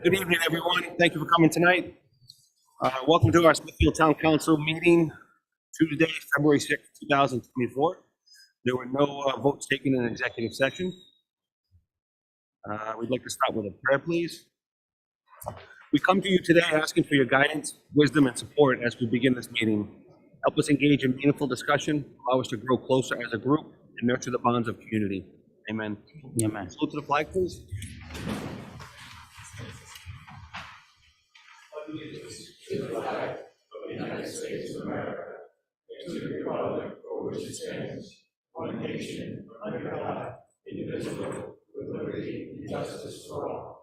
Good evening, everyone. Thank you for coming tonight. Welcome to our Smithfield Town Council meeting, Tuesday, February 6th, 2024. There were no votes taken in executive session. We'd like to start with a prayer, please. We come to you today asking for your guidance, wisdom, and support as we begin this meeting. Help us engage in meaningful discussion, allow us to grow closer as a group, and nurture the bonds of community. Amen. Amen. Salute to the flag, please. To the flag of the United States of America, and to the republic for which it stands, one nation, under God, indivisible, with liberty and justice for all.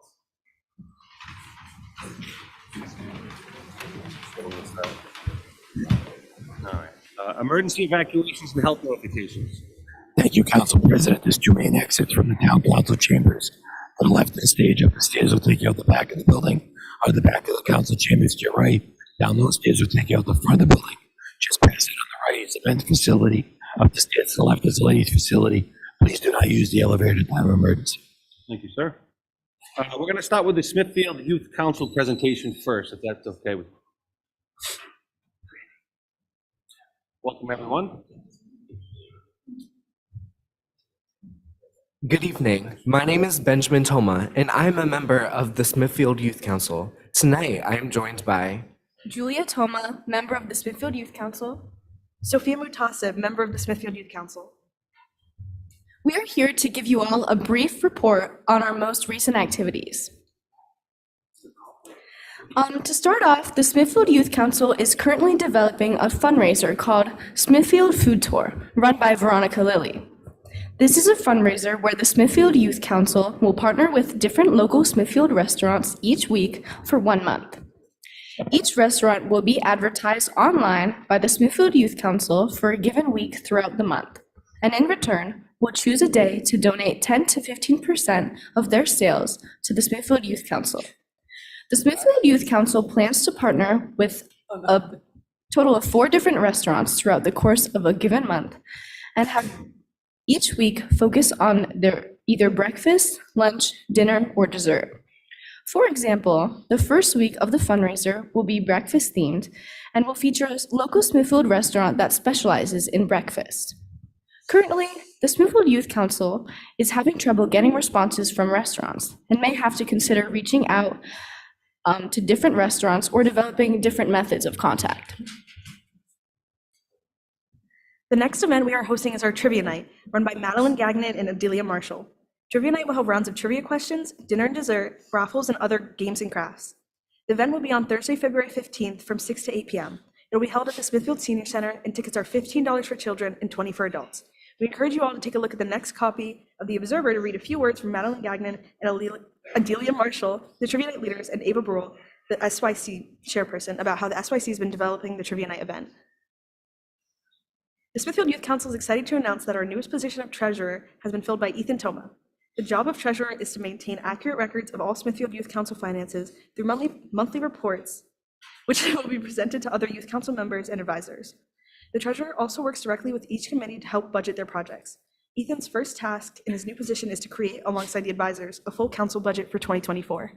All right. Emergency evacuations and health notifications. Thank you, Council President. There's two main exits from the Town Council chambers. On the left of the stage, up the stairs will take you out the back of the building. Out the back of the council chambers to your right. Down those stairs will take you out the front of the building. Just past it on the right is the event facility. Up the stairs to the left is the ladies' facility. Please do not use the elevator in time of emergency. Thank you, sir. We're going to start with the Smithfield Youth Council presentation first, if that's okay with you. Welcome, everyone. Good evening. My name is Benjamin Toma, and I'm a member of the Smithfield Youth Council. Tonight, I am joined by Julia Toma, member of the Smithfield Youth Council. Sophia Mutasib, member of the Smithfield Youth Council. We are here to give you all a brief report on our most recent activities. To start off, the Smithfield Youth Council is currently developing a fundraiser called Smithfield Food Tour, run by Veronica Lilly. This is a fundraiser where the Smithfield Youth Council will partner with different local Smithfield restaurants each week for 1 month. Each restaurant will be advertised online by the Smithfield Youth Council for a given week throughout the month, and in return, will choose a day to donate 10 to 15% of their sales to the Smithfield Youth Council. The Smithfield Youth Council plans to partner with a total of 4 different restaurants throughout the course of a given month and have each week focus on their either breakfast, lunch, dinner, or dessert. For example, the first week of the fundraiser will be breakfast themed and will feature a local Smithfield restaurant that specializes in breakfast. Currently, the Smithfield Youth Council is having trouble getting responses from restaurants and may have to consider reaching out to different restaurants or developing different methods of contact. The next event we are hosting is our Trivia Night, run by Madeline Gagnon and Adelia Marshall. Trivia Night will have rounds of trivia questions, dinner and dessert, raffles, and other games and crafts. The event will be on Thursday, February 15th from 6 to 8 p.m. It will be held at the Smithfield Senior Center, and tickets are $15 for children and $20 for adults. We encourage you all to take a look at the next copy of The Observer to read a few words from Madeline Gagnon and Adelia Marshall, the Trivia Night leaders, and Ava Brule, the SYC chairperson, about how the SYC has been developing the Trivia Night event. The Smithfield Youth Council is excited to announce that our newest position of treasurer has been filled by Ethan Toma. The job of treasurer is to maintain accurate records of all Smithfield Youth Council finances through monthly reports, which will be presented to other Youth Council members and advisors. The treasurer also works directly with each committee to help budget their projects. Ethan's first task in his new position is to create, alongside the advisors, a full council budget for 2024.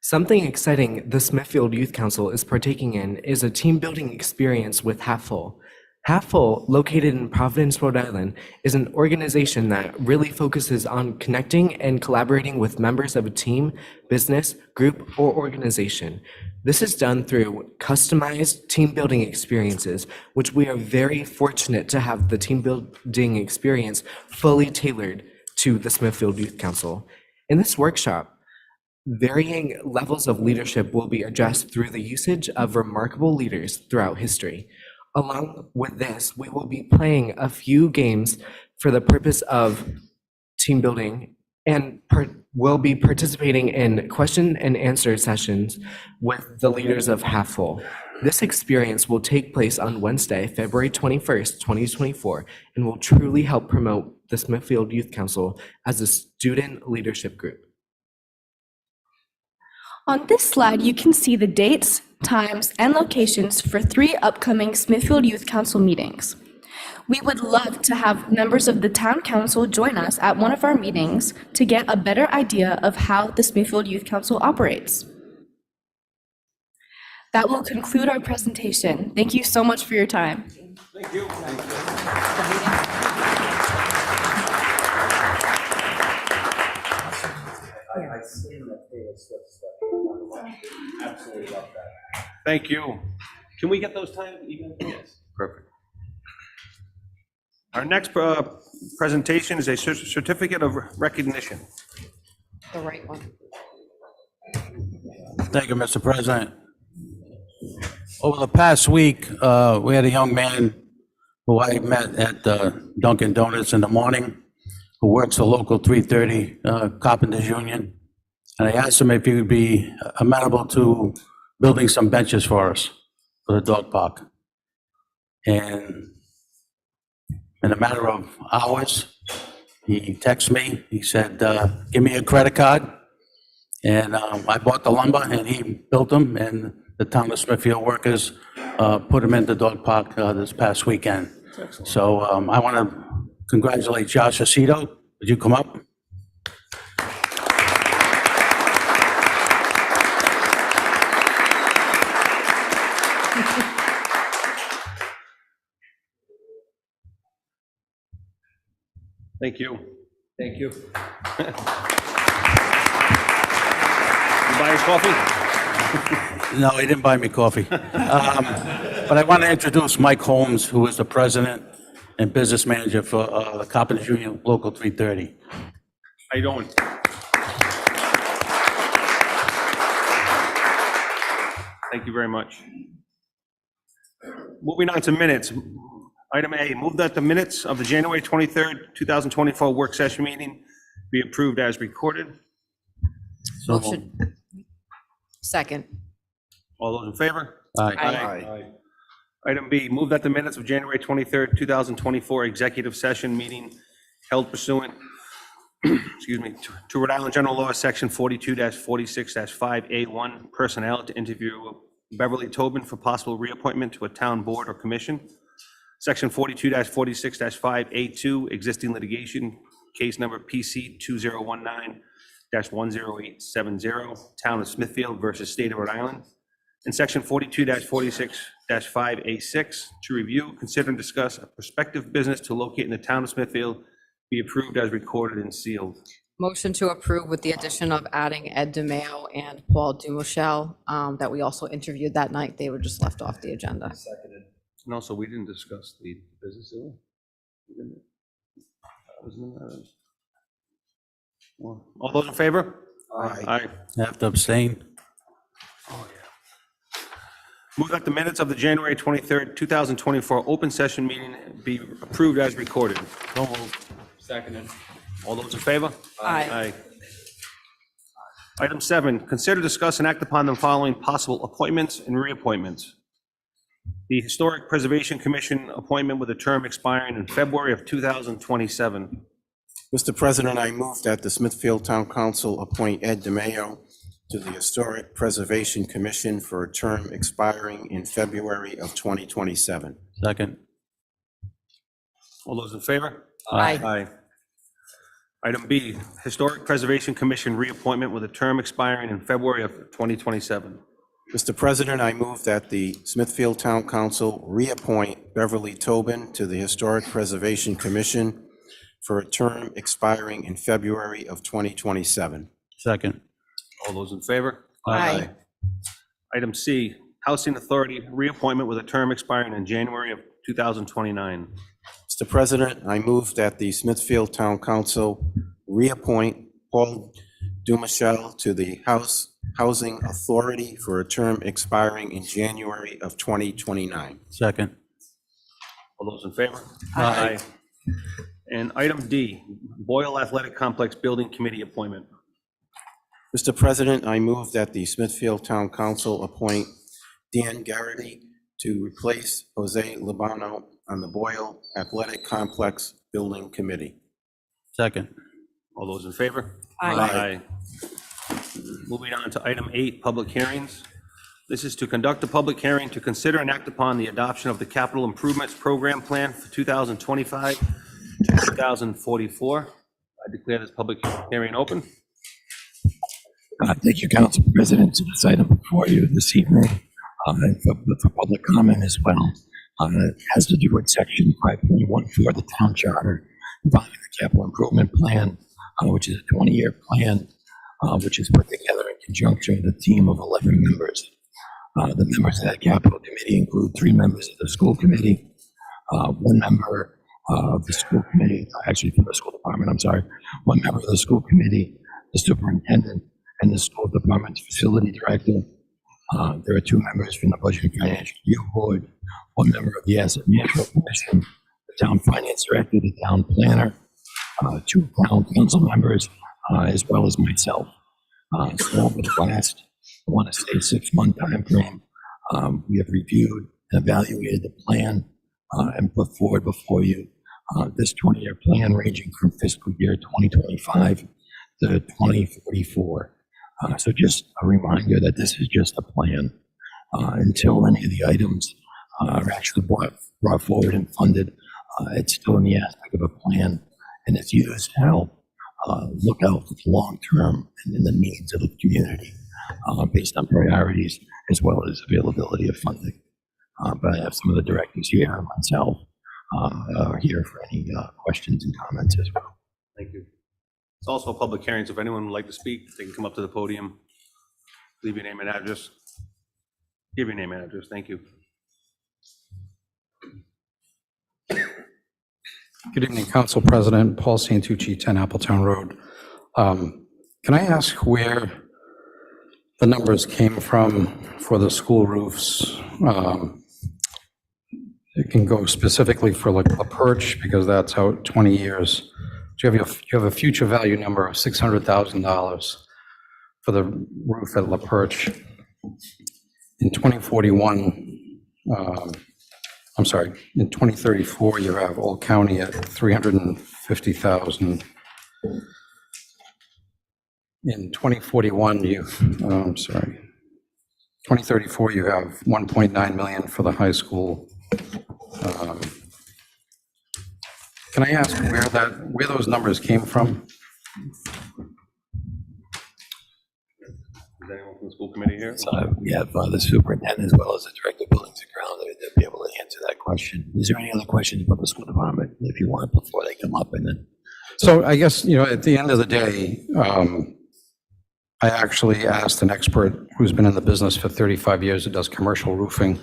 Something exciting the Smithfield Youth Council is partaking in is a team building experience with Half Full. Half Full, located in Providence, Rhode Island, is an organization that really focuses on connecting and collaborating with members of a team, business, group, or organization. This is done through customized team building experiences, which we are very fortunate to have the team building experience fully tailored to the Smithfield Youth Council. In this workshop, varying levels of leadership will be addressed through the usage of remarkable leaders throughout history. Along with this, we will be playing a few games for the purpose of team building and will be participating in question and answer sessions with the leaders of Half Full. This experience will take place on Wednesday, February 21st, 2024, and will truly help promote the Smithfield Youth Council as a student leadership group. On this slide, you can see the dates, times, and locations for 3 upcoming Smithfield Youth Council meetings. We would love to have members of the Town Council join us at one of our meetings to get a better idea of how the Smithfield Youth Council operates. That will conclude our presentation. Thank you so much for your time. Thank you. Thank you. Can we get those times even? Yes. Perfect. Our next presentation is a certificate of recognition. The right one. Thank you, Mr. President. Over the past week, we had a young man who I met at Dunkin' Donuts in the morning, who works for Local 330 Carpenters Union. And I asked him if he would be amenable to building some benches for us for the dog park. And in a matter of hours, he texted me. He said, give me a credit card. And I bought the lumber and he built them, and the town of Smithfield workers put them in the dog park this past weekend. So I want to congratulate Josh Aceto. Would you come up? Thank you. Thank you. You buy us coffee? No, he didn't buy me coffee. But I want to introduce Mike Holmes, who is the president and business manager for the Carpenters Union Local 330. How you doing? Thank you very much. Moving on to minutes. Item A, move that the minutes of the January 23rd, 2024 work session meeting be approved as recorded. So Motion. Second. All those in favor? Aye. Aye. Item B, move that the minutes of January 23rd, 2024 executive session meeting held pursuant, excuse me, to Rhode Island General Law, Section 42-46-5A1, personnel to interview Beverly Tobin for possible reappointment to a town board or commission. Section 42-46-5A2, existing litigation, case number PC 2019-10870, Town of Smithfield versus State of Rhode Island. And Section 42-46-5A6, to review, consider, and discuss a prospective business to locate in the Town of Smithfield, be approved as recorded and sealed. Motion to approve with the addition of adding Ed DeMayo and Paul Dumichel that we also interviewed that night. They were just left off the agenda. Seconded. And also, we didn't discuss the business, did we? We didn't. Wasn't that- Well, all those in favor? Aye. I have to abstain. Move that the minutes of the January 23rd, 2024 open session meeting be approved as recorded. So moved. Seconded. All those in favor? Aye. Item 7, consider, discuss, and act upon the following possible appointments and reappointments. The Historic Preservation Commission appointment with a term expiring in February of 2027. Mr. President, I move that the Smithfield Town Council appoint Ed DeMayo to the Historic Preservation Commission for a term expiring in February of 2027. Second. All those in favor? Aye. Aye. Item B, Historic Preservation Commission reappointment with a term expiring in February of 2027. Mr. President, I move that the Smithfield Town Council reappoint Beverly Tobin to the Historic Preservation Commission for a term expiring in February of 2027. Second. All those in favor? Aye. Item C, Housing Authority reappointment with a term expiring in January of 2029. Mr. President, I move that the Smithfield Town Council reappoint Paul Dumichel to the Housing Authority for a term expiring in January of 2029. Second. All those in favor? Aye. And item D, Boyle Athletic Complex Building Committee appointment. Mr. President, I move that the Smithfield Town Council appoint Dan Garrity to replace Jose Libano on the Boyle Athletic Complex Building Committee. Second. All those in favor? Aye. Moving on to item 8, public hearings. This is to conduct a public hearing to consider and act upon the adoption of the Capital Improvements Program Plan for 2025 to 2044. I declare this public hearing open. Thank you, Council President, to this item before you this evening, and for public comment as well. It has to do with section 5.14 of the town charter involving the capital improvement plan, which is a 20-year plan, which is put together in conjunction with a team of 11 members. The members of that capital committee include 3 members of the school committee, 1 member of the school committee, actually from the school department, I'm sorry, 1 member of the school committee, the superintendent, and the school department's facility director. There are 2 members from the Budget and Financial Review Board, 1 member of the Asset Management Commission, the town finance director, the town planner, 2 town council members, as well as myself. So over the last, I want to say 6-month time frame, we have reviewed and evaluated the plan and put forward before you this 20-year plan ranging from fiscal year 2025 to 2044. So just a reminder that this is just a plan until any of the items are actually brought forward and funded. It's still in the aspect of a plan, and it's used to help look out for the long term and in the needs of the community based on priorities as well as availability of funding. But I have some of the directors here and myself are here for any questions and comments as well. Thank you. It's also a public hearing, so if anyone would like to speak, they can come up to the podium, leave your name and address. Give your name and address. Thank you. Good evening, Council President Paul Santucci, 10 Appletown Road. Can I ask where the numbers came from for the school roofs? It can go specifically for like La Perch because that's out 20 years. Do you have a future value number of $600,000 for the roof at La Perch? In 2041, I'm sorry, in 2034, you have Old County at $350,000. In 2041, I'm sorry, 2034, you have $1.9 million for the high school. Can I ask where those numbers came from? Is anyone from the school committee here? So we have the superintendent as well as the director of buildings and grounds that be able to answer that question. Is there any other questions about the school department if you want before they come up? And then So I guess, at the end of the day, I actually asked an expert who's been in the business for 35 years who does commercial roofing,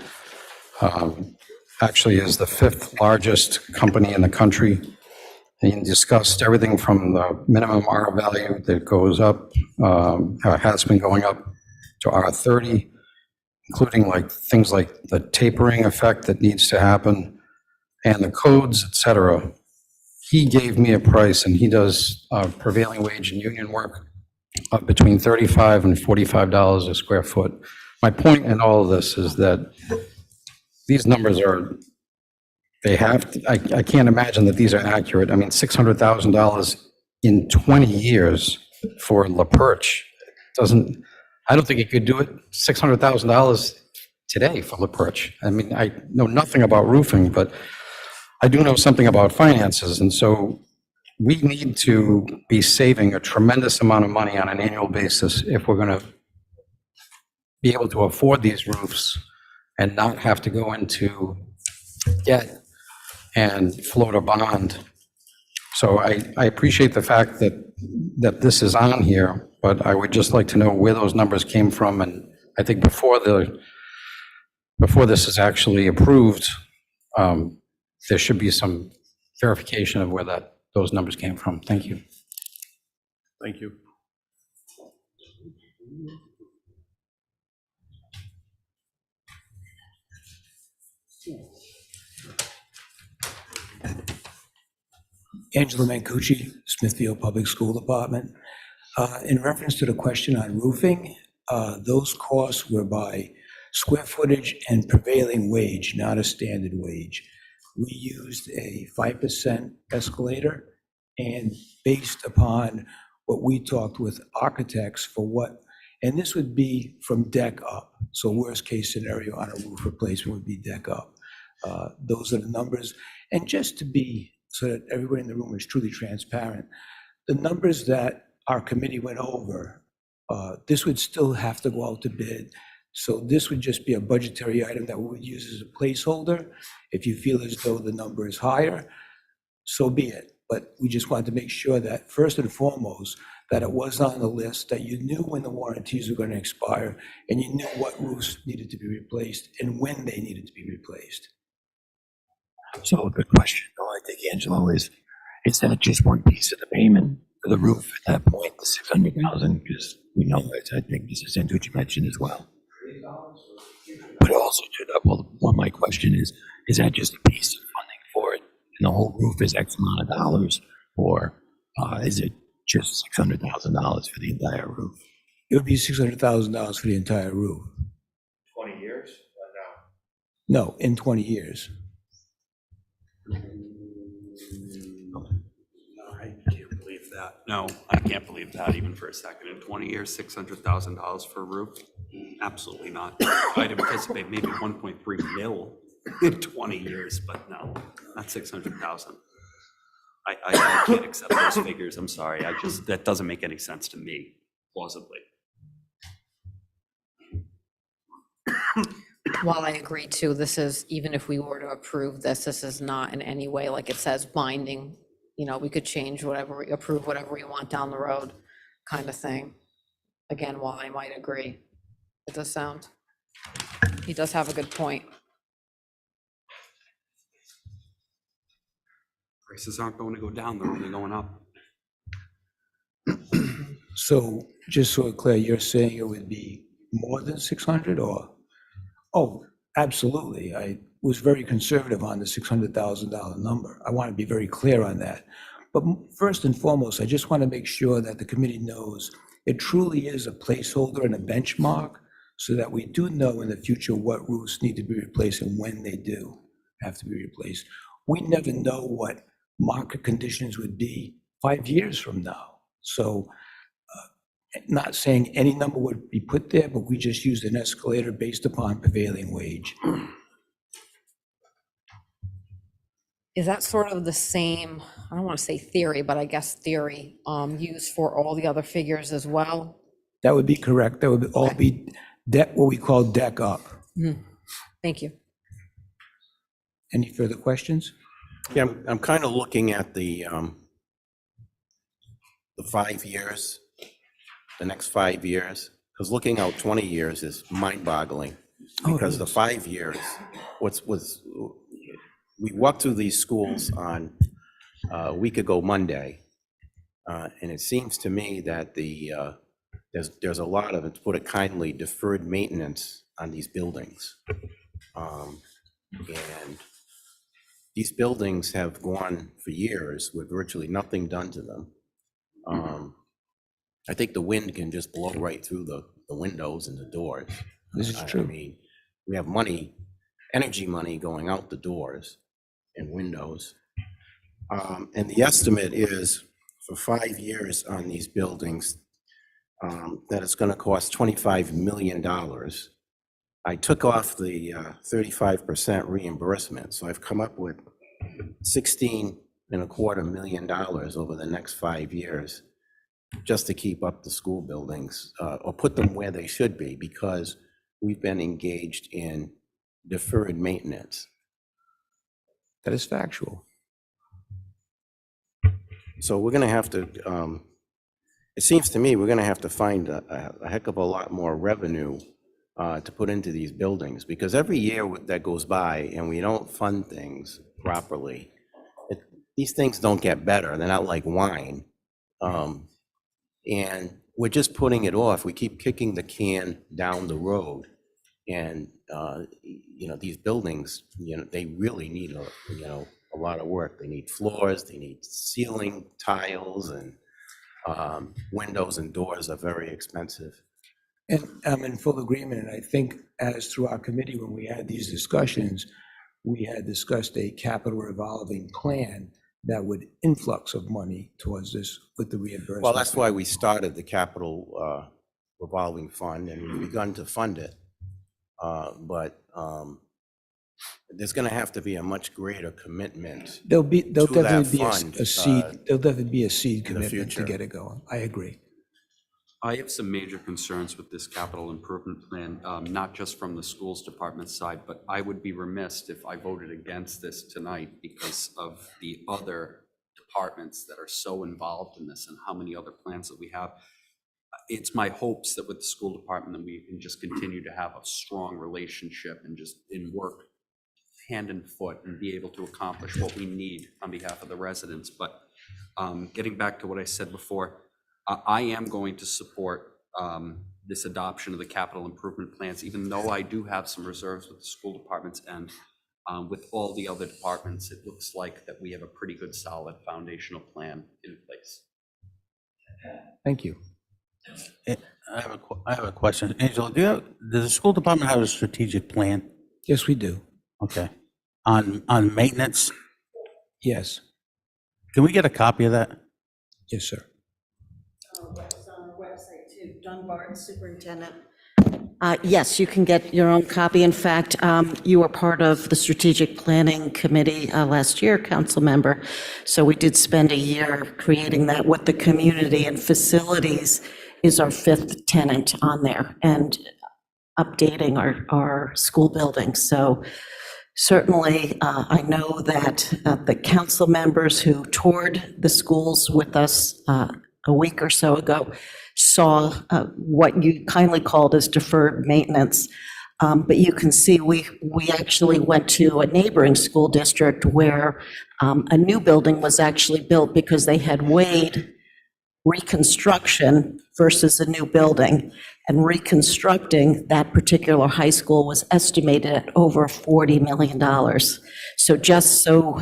actually is the 5th largest company in the country. And he discussed everything from the minimum R value that goes up, has been going up to R30, including like things like the tapering effect that needs to happen and the codes, et cetera. He gave me a price, and he does prevailing wage and union work of between $35 and $45 a square foot. My point in all of this is that these numbers are, I can't imagine that these are accurate. I mean, $600,000 in 20 years for La Perch I don't think it could do it, $600,000 today for La Perch. I mean, I know nothing about roofing, but I do know something about finances, and so we need to be saving a tremendous amount of money on an annual basis if we're going to be able to afford these roofs and not have to go into debt and float a bond. So I appreciate the fact that this is on here, but I would just like to know where those numbers came from, and I think before this is actually approved, there should be some verification of where those numbers came from. Thank you. Thank you. Angelo Mancucci, Smithfield Public School Department. In reference to the question on roofing, those costs were by square footage and prevailing wage, not a standard wage. We used a 5% escalator, and based upon what we talked with architects for what, and this would be from deck up. So worst case scenario on a roof replacement would be deck up. Those are the numbers. And just to be, so that everybody in the room is truly transparent, the numbers that our committee went over, this would still have to go out to bid. So this would just be a budgetary item that we would use as a placeholder. If you feel as though the number is higher, so be it. But we just wanted to make sure that, first and foremost, that it was on the list, that you knew when the warranties were going to expire, and you knew what roofs needed to be replaced and when they needed to be replaced. So a good question, though, I think, Angelo, is that just one piece of the payment for the roof at that point, the 600,000? Because we know it, I think Mr. Santucci mentioned as well. But also, my question is that just a piece of funding for it, and the whole roof is X amount of dollars, or is it just $600,000 for the entire roof? It would be $600,000 for the entire roof. 20 years? No, in 20 years. I can't believe that. No, I can't believe that even for a second. In 20 years, $600,000 for a roof? Absolutely not. I'd anticipate maybe 1.3 mil in 20 years, but no, not 600,000. I can't accept those figures. I'm sorry. That doesn't make any sense to me, plausibly. While I agree too, this is, even if we were to approve this, this is not in any way, like it says, binding. You know, we could change whatever, approve whatever we want down the road, kind of thing. Again, while I might agree, it does sound, he does have a good point. Prices aren't going to go down, they're only going up. So just so it's clear, you're saying it would be more than 600 or? Oh, absolutely. I was very conservative on the $600,000 number. I want to be very clear on that. But first and foremost, I just want to make sure that the committee knows it truly is a placeholder and a benchmark, so that we do know in the future what roofs need to be replaced and when they do have to be replaced. We never know what market conditions would be 5 years from now. So not saying any number would be put there, but we just used an escalator based upon prevailing wage. Is that sort of the same, I don't want to say theory, but I guess theory, used for all the other figures as well? That would be correct. That would all be deck, what we call deck up. Thank you. Any further questions? Yeah, I'm kind of looking at the 5 years, the next 5 years, because looking out 20 years is mind-boggling. Because the 5 years, we walked through these schools on a week ago Monday, and it seems to me that there's a lot of, to put it kindly, deferred maintenance on these buildings. And these buildings have gone for years with virtually nothing done to them. I think the wind can just blow right through the windows and the doors. This is true. I mean, we have money, energy money going out the doors and windows. And the estimate is for 5 years on these buildings, that it's going to cost $25 million. I took off the 35% reimbursement, so I've come up with $16.25 million over the next 5 years, just to keep up the school buildings, or put them where they should be, because we've been engaged in deferred maintenance. That is factual. So we're going to have to, it seems to me, we're going to have to find a heck of a lot more revenue to put into these buildings, because every year that goes by and we don't fund things properly, these things don't get better. They're not like wine. And we're just putting it off. We keep kicking the can down the road. And, these buildings, they really need a a lot of work. They need floors, they need ceiling tiles, and windows and doors are very expensive. And I'm in full agreement, and I think as through our committee, when we had these discussions, we had discussed a capital revolving plan that would influx of money towards this with the reimbursement. Well, that's why we started the capital revolving fund, and we've begun to fund it. But there's going to have to be a much greater commitment. There'll to definitely that be fund, a seed, there'll definitely be a seed in the commitment to future. get it going. I agree. I have some major concerns with this capital improvement plan, not just from the schools department side, but I would be remiss if I voted against this tonight because of the other departments that are so involved in this and how many other plans that we have. It's my hopes that with the school department that we can just continue to have a strong relationship and just work hand and foot and be able to accomplish what we need on behalf of the residents. But getting back to what I said before, I am going to support this adoption of the capital improvement plans, even though I do have some reserves with the school departments and with all the other departments. It looks like that we have a pretty good, solid foundational plan in place. Thank you. I have a question. Angela, does the school department have a strategic plan? Yes, we do. Okay. On maintenance? Yes, Can we get a copy of that? yes, sir. It's on our website too, Dunbar, Superintendent. Yes, you can get your own copy. In fact, you were part of the Strategic Planning Committee last year, council member. So we did spend a year creating that with the community, and facilities is our fifth tenant on there, and updating our school buildings. So certainly, I know that the council members who toured the schools with us a week or so ago saw what you kindly called as deferred maintenance. But you can see we actually went to a neighboring school district where a new building was actually built because they had weighed reconstruction versus a new building. And reconstructing that particular high school was estimated at over $40 million. So just so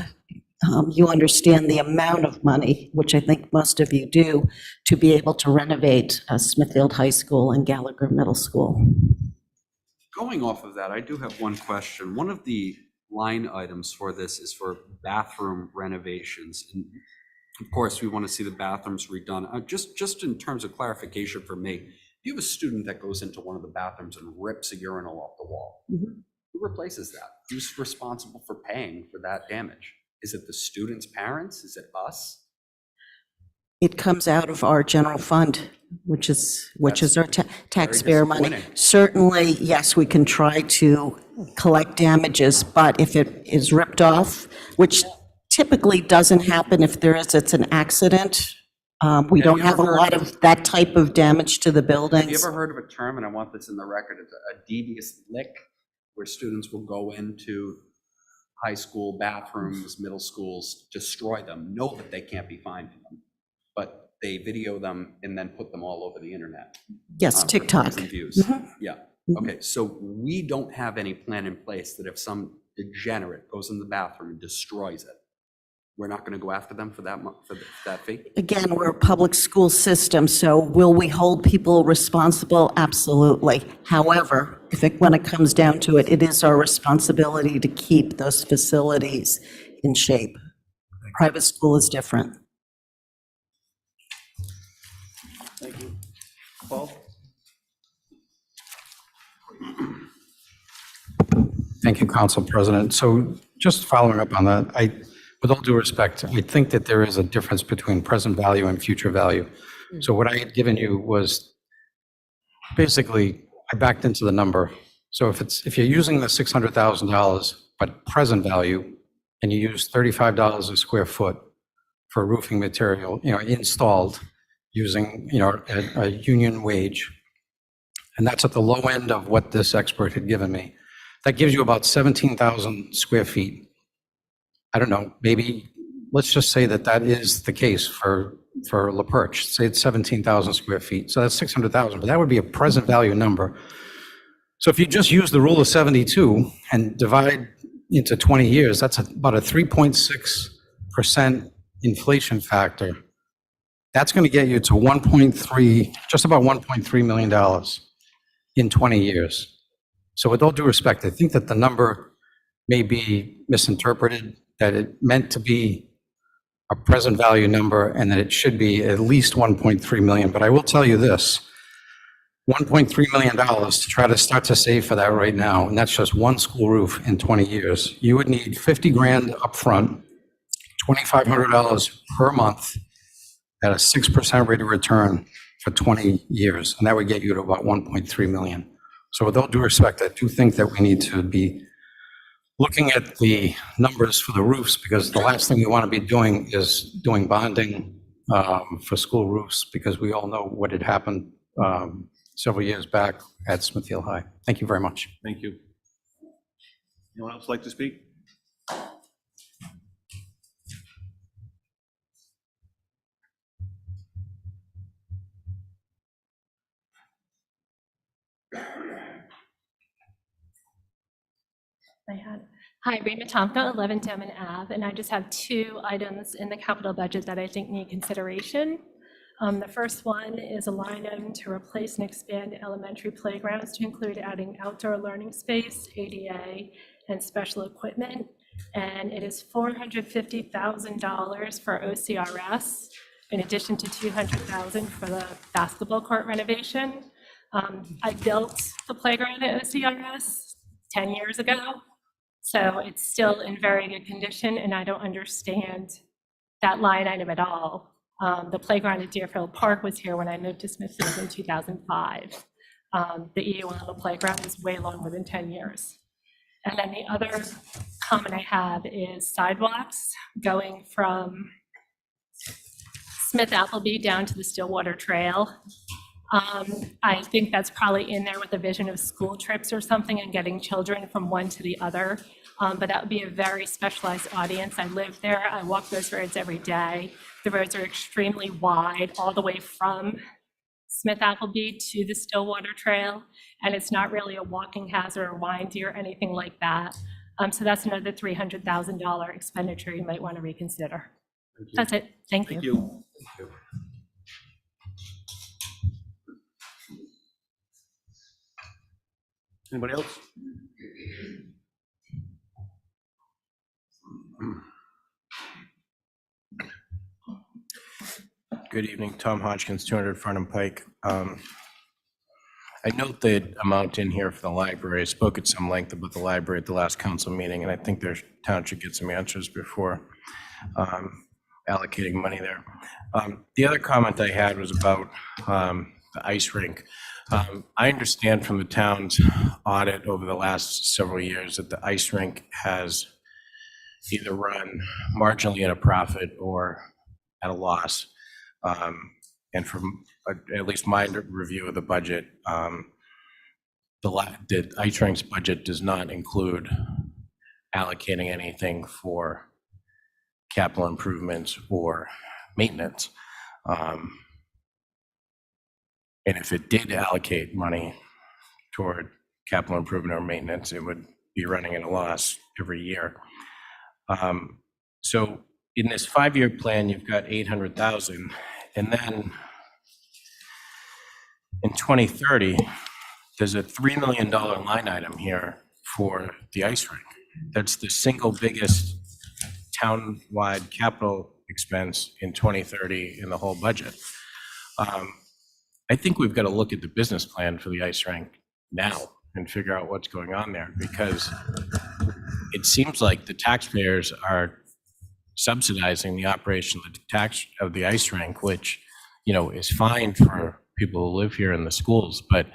you understand the amount of money, which I think most of you do, to be able to renovate Smithfield High School and Gallagher Middle School. Going off of that, I do have one question. One of the line items for this is for bathroom renovations. And of course, we want to see the bathrooms redone. Just in terms of clarification for me, if you have a student that goes into one of the bathrooms and rips a urinal off the wall, who replaces that? Who's responsible for paying for that damage? Is it the student's parents? Is it us? It comes out of our general fund, which is our taxpayer money. disappointing. Certainly, yes, we can try to collect damages, but if it is ripped off, which typically doesn't happen, if it's an accident. We don't you have a ever lot heard- of that type of damage to the Have you buildings. ever heard of a term, and I want this in the record, it's a devious lick, where students will go into high school bathrooms, middle schools, destroy them, know that they can't be fined for them, but they video them and then put them all over the internet. Yes, for TikTok. clicks and views. Yeah, okay, so we don't have any plan in place that if some degenerate goes in the bathroom and destroys it, we're not gonna go after them for that fee? Again, we're a public school system, so will we hold people responsible? Absolutely. However, when it comes down to it, it is our responsibility to keep those facilities in shape. Private school is different. Thank you. Paul? Thank you, Council President. So just following up on that, with all due respect, I think that there is a difference between present value and future value. So what I had given you was basically, I backed into the number. So if you're using the $600,000, but present value, and you use $35 a square foot for roofing material, installed using, a union wage, and that's at the low end of what this expert had given me, that gives you about 17,000 square feet. I don't know, maybe, let's just say that is the case for La Perche. Say it's 17,000 square feet, so that's 600,000, but that would be a present value number. So if you just use the rule of 72 and divide, into 20 years, that's about a 3.6% inflation factor. That's going to get you to 1.3, just about $1.3 million in 20 years. So with all due respect, I think that the number may be misinterpreted, that it meant to be a present value number and that it should be at least 1.3 million. But I will tell you this, $1.3 million to try to start to save for that right now, and that's just one school roof in 20 years. You would need 50 grand upfront, $2,500 per month at a 6% rate of return for 20 years, and that would get you to about 1.3 million. So with all due respect, I do think that we need to be looking at the numbers for the roofs, because the last thing we want to be doing is doing bonding for school roofs, because we all know what had happened several years back at Smithfield High. Thank you very much. Thank you. Anyone else like to speak? Hi, Rima Tomka, 11 Demon Ave, and I just have two items in the capital budget that I think need consideration. The first one is a line item to replace and expand elementary playgrounds to include adding outdoor learning space, ADA, and special equipment. And it is $450,000 for OCRS, in addition to $200,000 for the basketball court renovation. I built the playground at OCRS 10 years ago. So it's still in very good condition, and I don't understand that line item at all. The playground at Deerfield Park was here when I moved to Smithfield in 2005. The EUL on the playground is way longer than 10 years. And then the other comment I have is sidewalks going from Smith Appleby down to the Stillwater Trail. I think that's probably in there with the vision of school trips or something and getting children from one to the other. But that would be a very specialized audience. I live there. I walk those roads every day. The roads are extremely wide all the way from Smith Appleby to the Stillwater Trail. And it's not really a walking hazard or windy or anything like that. So that's another $300,000 expenditure you might want to reconsider. That's it. Thank you. Thank you. Anybody else? Good evening, Tom Hodgkins, 200 Farnham Pike. I note the amount in here for the library. I spoke at some length about the library at the last council meeting, and I think their town should get some answers before allocating money there. The other comment I had was about the ice rink. I understand from the town's audit over the last several years that the ice rink has either run marginally at a profit or at a loss. And from at least my review of the budget, the ice rink's budget does not include allocating anything for capital improvements or maintenance. And if it did allocate money toward capital improvement or maintenance, it would be running at a loss every year. So in this 5-year plan, you've got 800,000, and then in 2030, there's a $3 million line item here for the ice rink. That's the single biggest town-wide capital expense in 2030 in the whole budget. I think we've got to look at the business plan for the ice rink now and figure out what's going on there, because it seems like the taxpayers are subsidizing the operation of the ice rink, which, you know, is fine for people who live here in the schools, but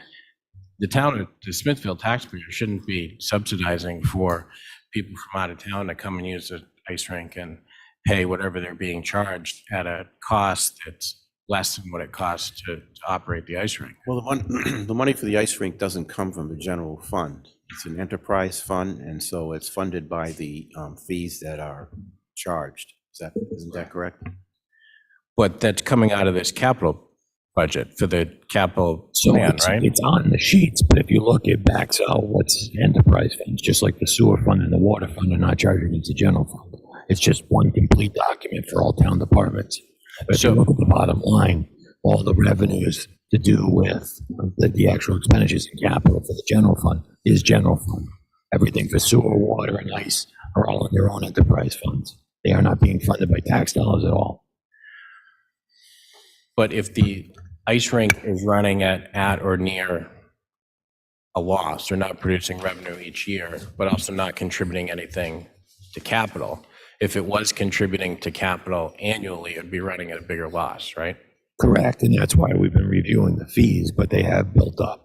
the Smithfield taxpayers shouldn't be subsidizing for people from out of town to come and use the ice rink and pay whatever they're being charged at a cost that's less than what it costs to operate the ice rink. Well, the money for the ice rink doesn't come from the general fund. It's an enterprise fund, and so it's funded by the fees that are charged. Isn't that correct? But that's coming out of this capital budget for the capital So plan, it's, right? it's on the sheets, but if you look, it backs out what's enterprise funds, just like the sewer fund and the water fund are not charged against the general fund. It's just one complete document for all town departments. But if you So- look at the bottom line, all the revenues to do with the actual expenditures in capital for the general fund is general fund. Everything for sewer, water, and ice are all in their own enterprise funds. They are not being funded by tax dollars at all. But if the ice rink is running at or near a loss, they're not producing revenue each year, but also not contributing anything to capital. If it was contributing to capital annually, it'd be running at a bigger loss, right? Correct, and that's why we've been reviewing the fees, but they have built up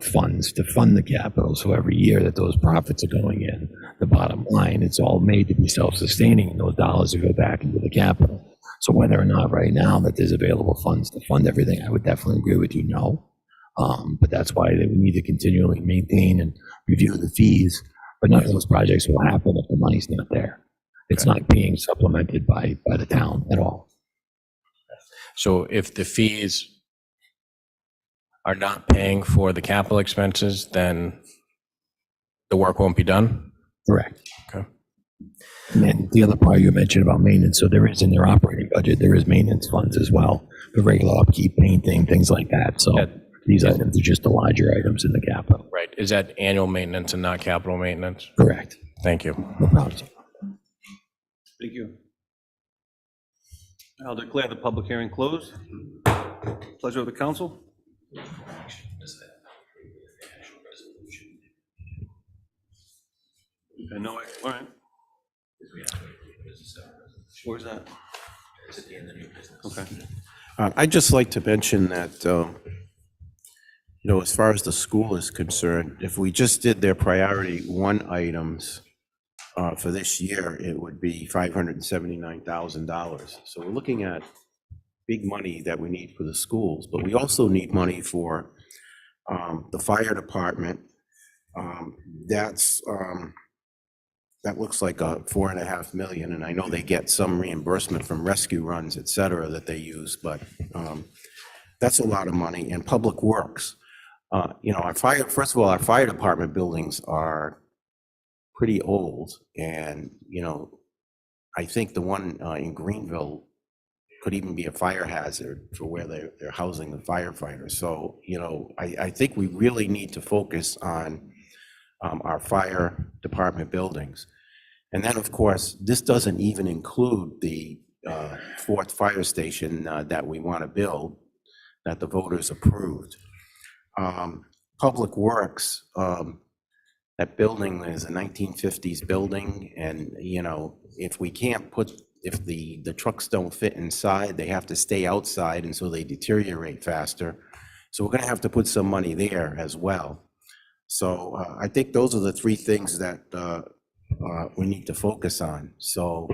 funds to fund the capital. So every year that those profits are going in, the bottom line, it's all made to be self-sustaining, and those dollars will go back into the capital. So whether or not right now that there's available funds to fund everything, I would definitely agree with you, no. But that's why we need to continually maintain and review the fees. But none of those projects will happen if the money's not there. It's not being supplemented by the town at all. So if the fees are not paying for the capital expenses, then the work won't be done? Correct. Okay. And then the other part you mentioned about maintenance, so there is in their operating budget, there is maintenance funds as well, for regular upkeep, painting, things like that. So Yeah. these items are just the larger items in the capital. Right. Is that annual maintenance and not capital maintenance? Correct. Thank you. No problem. Thank you. I'll declare the public hearing closed. Pleasure of the council. I know, all right. Where's that? Okay. I'd just like to mention that, as far as the school is concerned, if we just did their priority one items for this year, it would be $579,000. So we're looking at big money that we need for the schools, but we also need money for the fire department. That looks like a $4.5 million, and I know they get some reimbursement from rescue runs, et cetera, that they use, but that's a lot of money. And Public Works, first of all, our fire department buildings are pretty old, and, I think the one in Greenville could even be a fire hazard for where they're housing the firefighters. So, I think we really need to focus on our fire department buildings. And then, of course, this doesn't even include the fourth fire station that we want to build, that the voters approved. Public Works, that building is a 1950s building, and, if we can't if the trucks don't fit inside, they have to stay outside, and so they deteriorate faster. So we're going to have to put some money there as well. So I think those are the three things that we need to focus on. So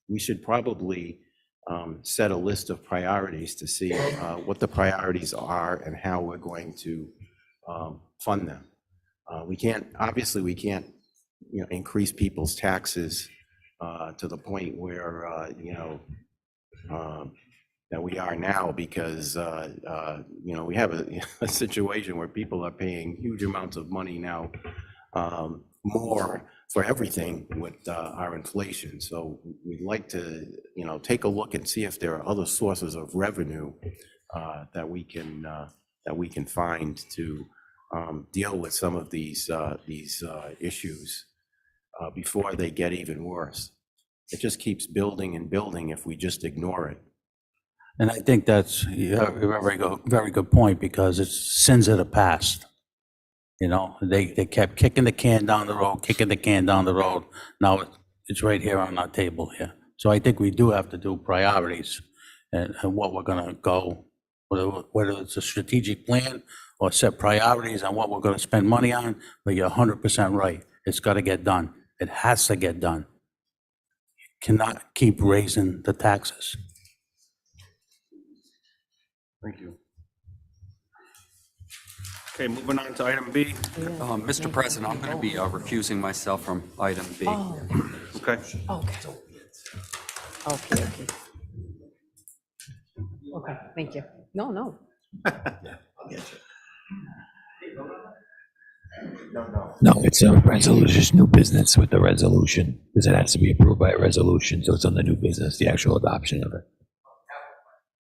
we should probably set a list of priorities to see what the priorities are and how we're going to fund them. We can't increase people's taxes to the point where, that we are now, because, we have a situation where people are paying huge amounts of money now, more for everything with our inflation. So we'd like to, take a look and see if there are other sources of revenue that we can find to deal with some of these issues before they get even worse. It just keeps building and building if we just ignore it. And I think that's a very good point, because it's sins of the past. They kept kicking the can down the road, Now it's right here on our table here. So I think we do have to do priorities and what we're gonna go, whether it's a strategic plan or set priorities on what we're gonna spend money on. But you're 100% right. It's gotta get done. It has to get done. You cannot keep raising the taxes. Thank you. Okay, moving on to item B. Mr. President, I'm going to be recusing myself from item B. Oh, Okay. okay. Okay. Okay, thank you. No, no. No, it's a resolution, it's new business with the resolution, because it has to be approved by a resolution, so it's on the new business, the actual adoption of it.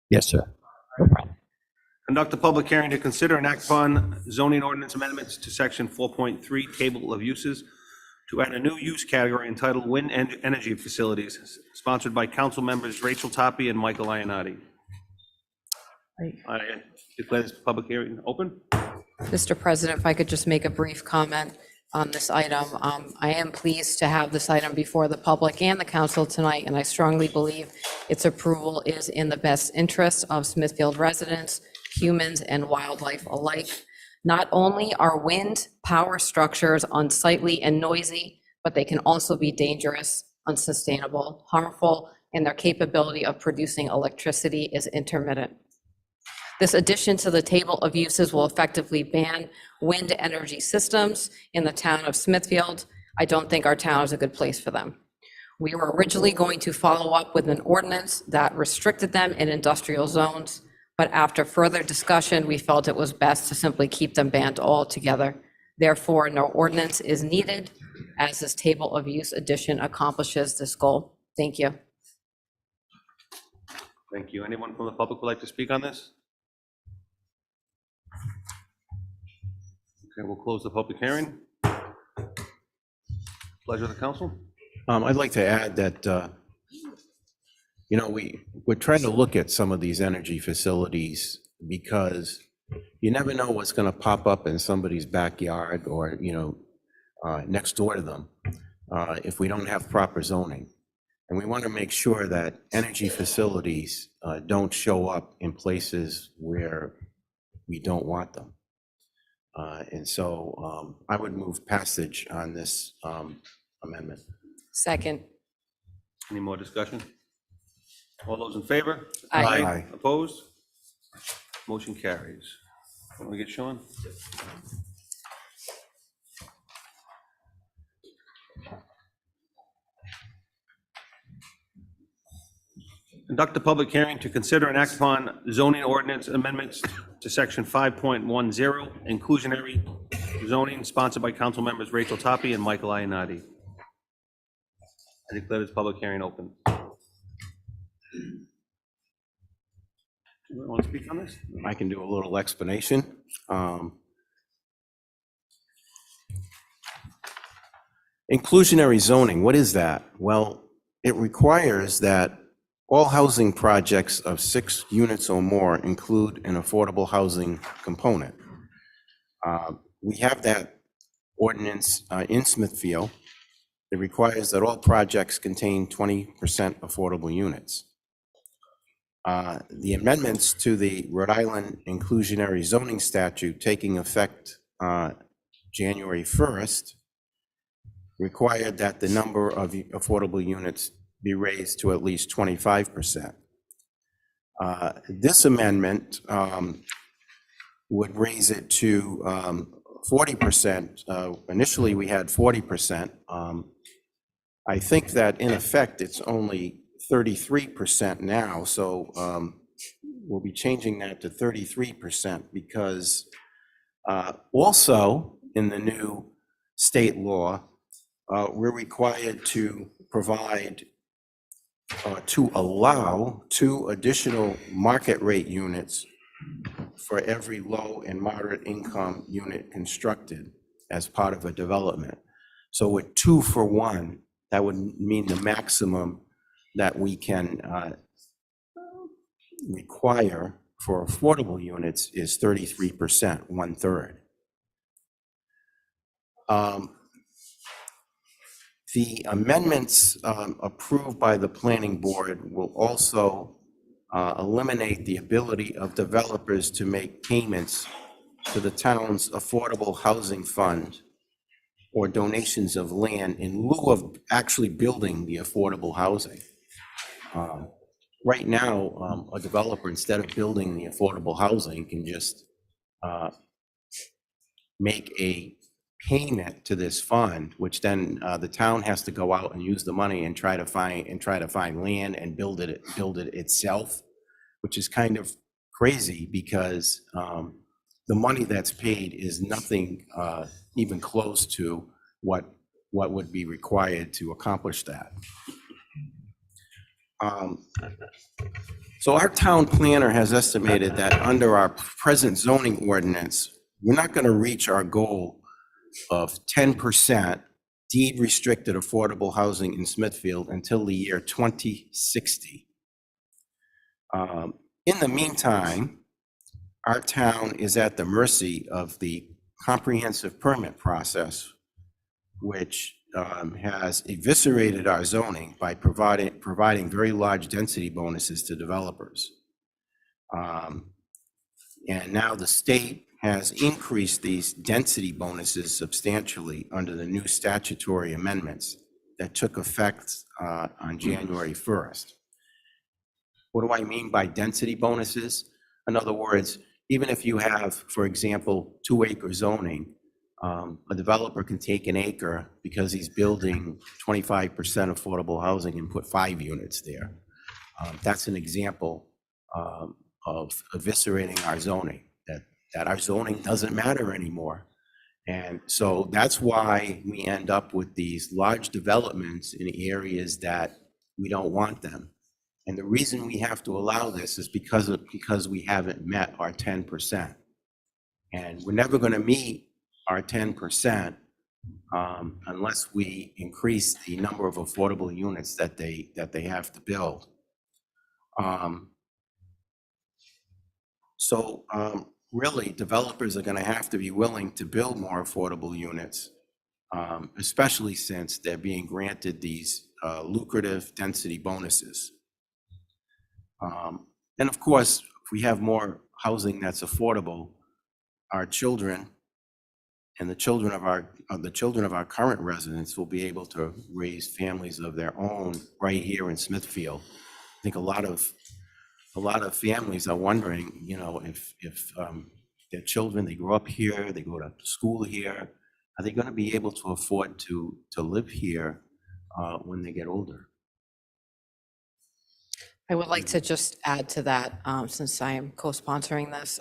Yes, sir. No problem. Conduct a public hearing to consider and act upon zoning ordinance amendments to section 4.3, table of uses, to add a new use category entitled wind energy facilities, sponsored by council members Rachel Toppy and Michael Ionati. I declare this public hearing open. Mr. President, if I could just make a brief comment on this item. I am pleased to have this item before the public and the council tonight, and I strongly believe its approval is in the best interest of Smithfield residents, humans, and wildlife alike. Not only are wind power structures unsightly and noisy, but they can also be dangerous, unsustainable, harmful, and their capability of producing electricity is intermittent. This addition to the table of uses will effectively ban wind energy systems in the town of Smithfield. I don't think our town is a good place for them. We were originally going to follow up with an ordinance that restricted them in industrial zones, but after further discussion, we felt it was best to simply keep them banned altogether. Therefore, no ordinance is needed, as this table of use addition accomplishes this goal. Thank you. Thank you. Anyone from the public would like to speak on this? Okay, we'll close the public hearing. Pleasure of the council. I'd like to add that, you know, we're trying to look at some of these energy facilities because you never know what's going to pop up in somebody's backyard or, you know, next door to them if we don't have proper zoning. And we want to make sure that energy facilities don't show up in places where we don't want them. And so I would move passage on this amendment. Second. Any more discussion? All those in favor? Aye. Opposed? Motion carries. Want to get Sean? Conduct a public hearing to consider and act upon zoning ordinance amendments to section 5.10, inclusionary zoning, sponsored by council members Rachel Toppy and Michael Ionati. I declare this public hearing open. Anyone want to speak on this? I can do a little explanation. Inclusionary zoning, what is that? Well, it requires that all housing projects of 6 units or more include an affordable housing component. We have that ordinance in Smithfield. It requires that all projects contain 20% affordable units. The amendments to the Rhode Island inclusionary zoning statute taking effect January 1st required that the number of affordable units be raised to at least 25%. This amendment would raise it to 40%. Initially, we had 40%. I think that in effect, it's only 33% now, so we'll be changing that to 33% because also in the new state law, we're required to provide to allow 2 additional market rate units for every low and moderate income unit constructed as part of a development. So with 2 for 1, that would mean the maximum that we can require for affordable units is 33%, 1/3. The amendments approved by the planning board will also eliminate the ability of developers to make payments to the town's affordable housing fund or donations of land in lieu of actually building the affordable housing. Right now, a developer, instead of building the affordable housing, can just make a payment to this fund, which then the town has to go out and use the money and try to find land and build it itself, which is kind of crazy because the money that's paid is nothing even close to what would be required to accomplish that. So our town planner has estimated that under our present zoning ordinance, we're not going to reach our goal of 10% deed restricted affordable housing in Smithfield until the year 2060. In the meantime, our town is at the mercy of the comprehensive permit process, which has eviscerated our zoning by providing very large density bonuses to developers. And now the state has increased these density bonuses substantially under the new statutory amendments that took effect on January 1st. What do I mean by density bonuses? In other words, even if you have, for example, 2-acre zoning, a developer can take an acre because he's building 25% affordable housing and put 5 units there. That's an example of eviscerating our zoning, that our zoning doesn't matter anymore. And so that's why we end up with these large developments in areas that we don't want them. And the reason we have to allow this is because we haven't met our 10%. And we're never going to meet our 10% unless we increase the number of affordable units that they have to build. Really, developers are going to have to be willing to build more affordable units, especially since they're being granted these lucrative density bonuses. And of course, if we have more housing that's affordable, our children and the children of our current residents will be able to raise families of their own right here in Smithfield. I think a lot of families are wondering, you know, if their children, they grow up here, they go to school here, are they going to be able to afford to live here when they get older? I would like to just add to that, since I am co-sponsoring this.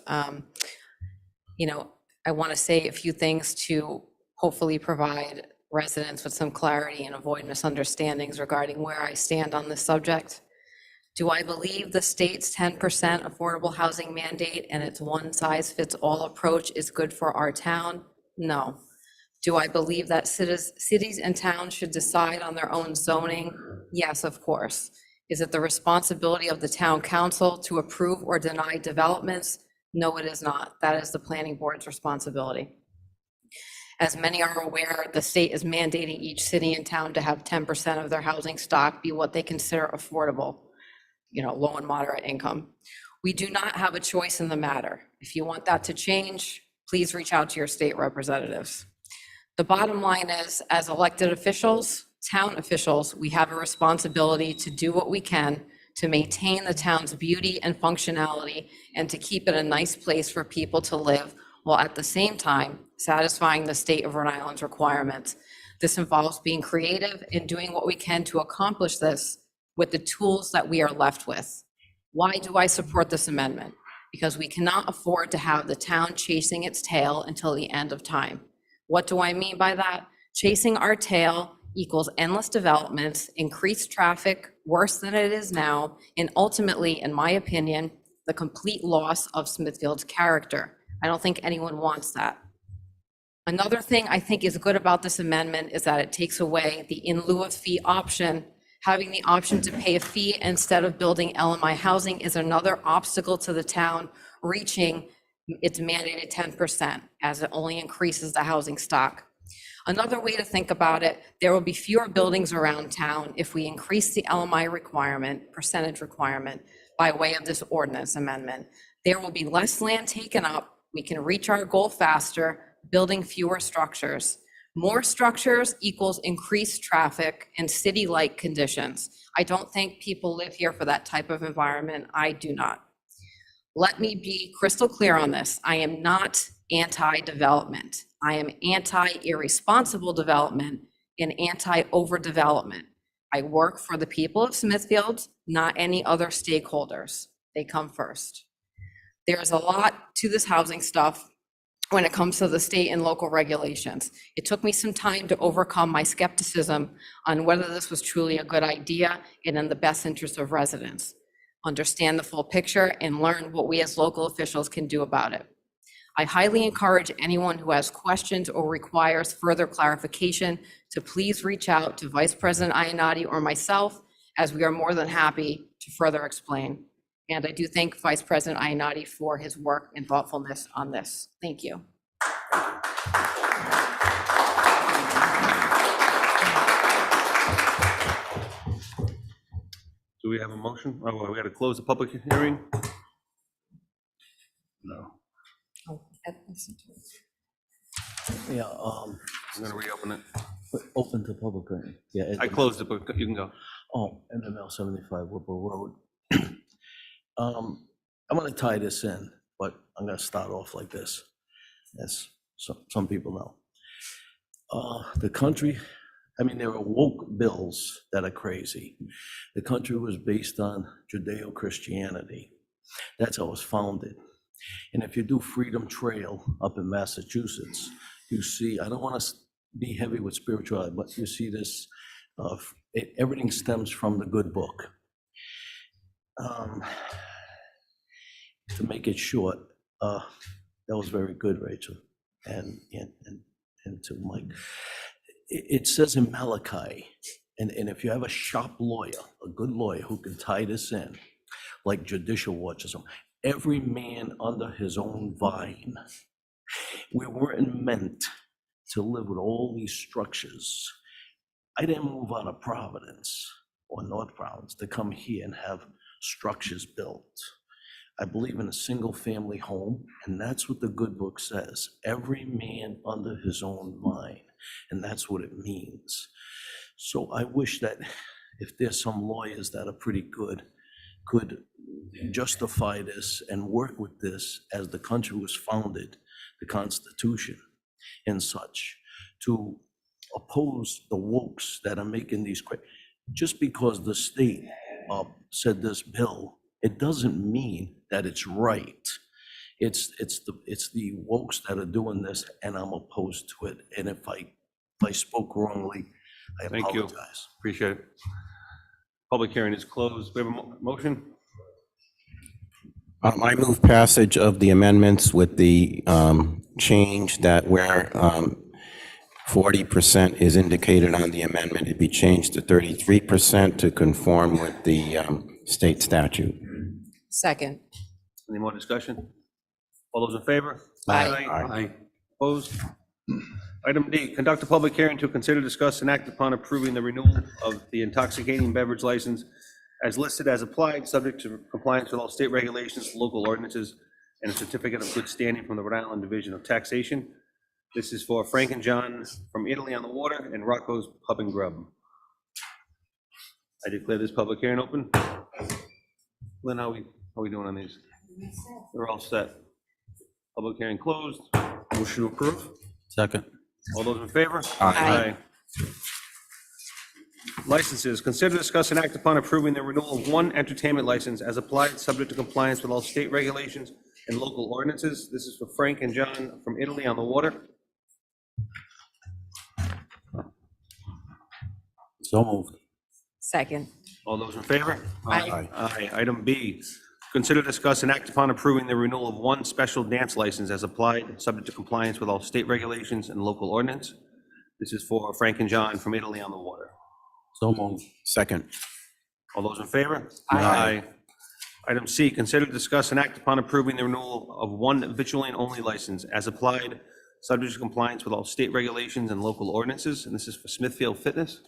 You know, I want to say a few things to hopefully provide residents with some clarity and avoid misunderstandings regarding where I stand on this subject. Do I believe the state's 10% affordable housing mandate and its one-size-fits-all approach is good for our town? No. Do I believe that cities and towns should decide on their own zoning? Yes, of course. Is it the responsibility of the town council to approve or deny developments? No, it is not. That is the planning board's responsibility. As many are aware, the state is mandating each city and town to have 10% of their housing stock be what they consider affordable, you know, low and moderate income. We do not have a choice in the matter. If you want that to change, please reach out to your state representatives. The bottom line is, as elected officials, town officials, we have a responsibility to do what we can to maintain the town's beauty and functionality and to keep it a nice place for people to live, while at the same time satisfying the state of Rhode Island's requirements. This involves being creative and doing what we can to accomplish this with the tools that we are left with. Why do I support this amendment? Because we cannot afford to have the town chasing its tail until the end of time. What do I mean by that? Chasing our tail equals endless developments, increased traffic, worse than it is now, and ultimately, in my opinion, the complete loss of Smithfield's character. I don't think anyone wants that. Another thing I think is good about this amendment is that it takes away the in lieu of fee option. Having the option to pay a fee instead of building LMI housing is another obstacle to the town reaching its mandated 10%, as it only increases the housing stock. Another way to think about it, there will be fewer buildings around town if we increase the LMI percentage requirement by way of this ordinance amendment. There will be less land taken up. We can reach our goal faster, building fewer structures. More structures equals increased traffic and city-like conditions. I don't think people live here for that type of environment. I do not. Let me be crystal clear on this. I am not anti-development. I am anti-irresponsible development and anti-overdevelopment. I work for the people of Smithfield, not any other stakeholders. They come first. There's a lot to this housing stuff when it comes to the state and local regulations. It took me some time to overcome my skepticism on whether this was truly a good idea and in the best interest of residents. Understand the full picture and learn what we as local officials can do about it. I highly encourage anyone who has questions or requires further clarification to please reach out to Vice President Ionati or myself, as we are more than happy to further explain. And I do thank Vice President Ionati for his work and thoughtfulness on this. Thank you. Do we have a motion? Oh, we got to close the public hearing? No. Yeah, I'm going to reopen it. open to public hearing. Yeah. I closed it, but you can go. Oh, MML 75 Whipple Road. I'm gonna tie this in, but I'm gonna start off like this, as some people know. The country, I mean, there are woke bills that are crazy. The country was based on Judeo-Christianity. That's how it was founded. And if you do Freedom Trail up in Massachusetts, you see, I don't want to be heavy with spirituality, but you see this, everything stems from the good book. To make it short, that was very good, Rachel, and to Mike. It says in Malachi, and if you have a sharp lawyer, a good lawyer who can tie this in, like Judicial Watch or something, every man under his own vine. We weren't meant to live with all these structures. I didn't move out of Providence or North Providence to come here and have structures built. I believe in a single family home, and that's what the good book says. Every man under his own vine, and that's what it means. So I wish that if there's some lawyers that are pretty good, could justify this and work with this as the country was founded, the Constitution and such, to oppose the wokes that are making these, just because the state said this bill, it doesn't mean that it's right. It's the wokes that are doing this, and I'm opposed to it. And if I spoke wrongly, I Thank you. apologize. Appreciate it. Public hearing is closed. We have a motion? I move passage of the amendments with the change that where 40% is indicated on the amendment, it be changed to 33% to conform with the state statute. Second. Any more discussion? All those in favor? Aye. Aye. Opposed? Item D, conduct a public hearing to consider, discuss, and act upon approving the renewal of the intoxicating beverage license as listed as applied, subject to compliance with all state regulations, local ordinances, and a certificate of good standing from the Rhode Island Division of Taxation. This is for Frank and John from Italy on the Water and Rocco's Pub and Grub. I declare this public hearing open. Lynn, how we doing on these? We're all set. Public hearing closed. Motion to approve? Second. All those in favor? Aye. Licenses, consider, discuss, and act upon approving the renewal of one entertainment license as applied, subject to compliance with all state regulations and local ordinances. This is for Frank and John from Italy on the Water. So moved. Second. All those in favor? Aye. Aye. Item B, consider, discuss, and act upon approving the renewal of one special dance license as applied, subject to compliance with all state regulations and local ordinance. This is for Frank and John from Italy on the Water. So moved. Second. All those in favor? Aye. Item C, consider, discuss, and act upon approving the renewal of one vitrilene-only license as applied, subject to compliance with all state regulations and local ordinances, and this is for Smithfield Fitness.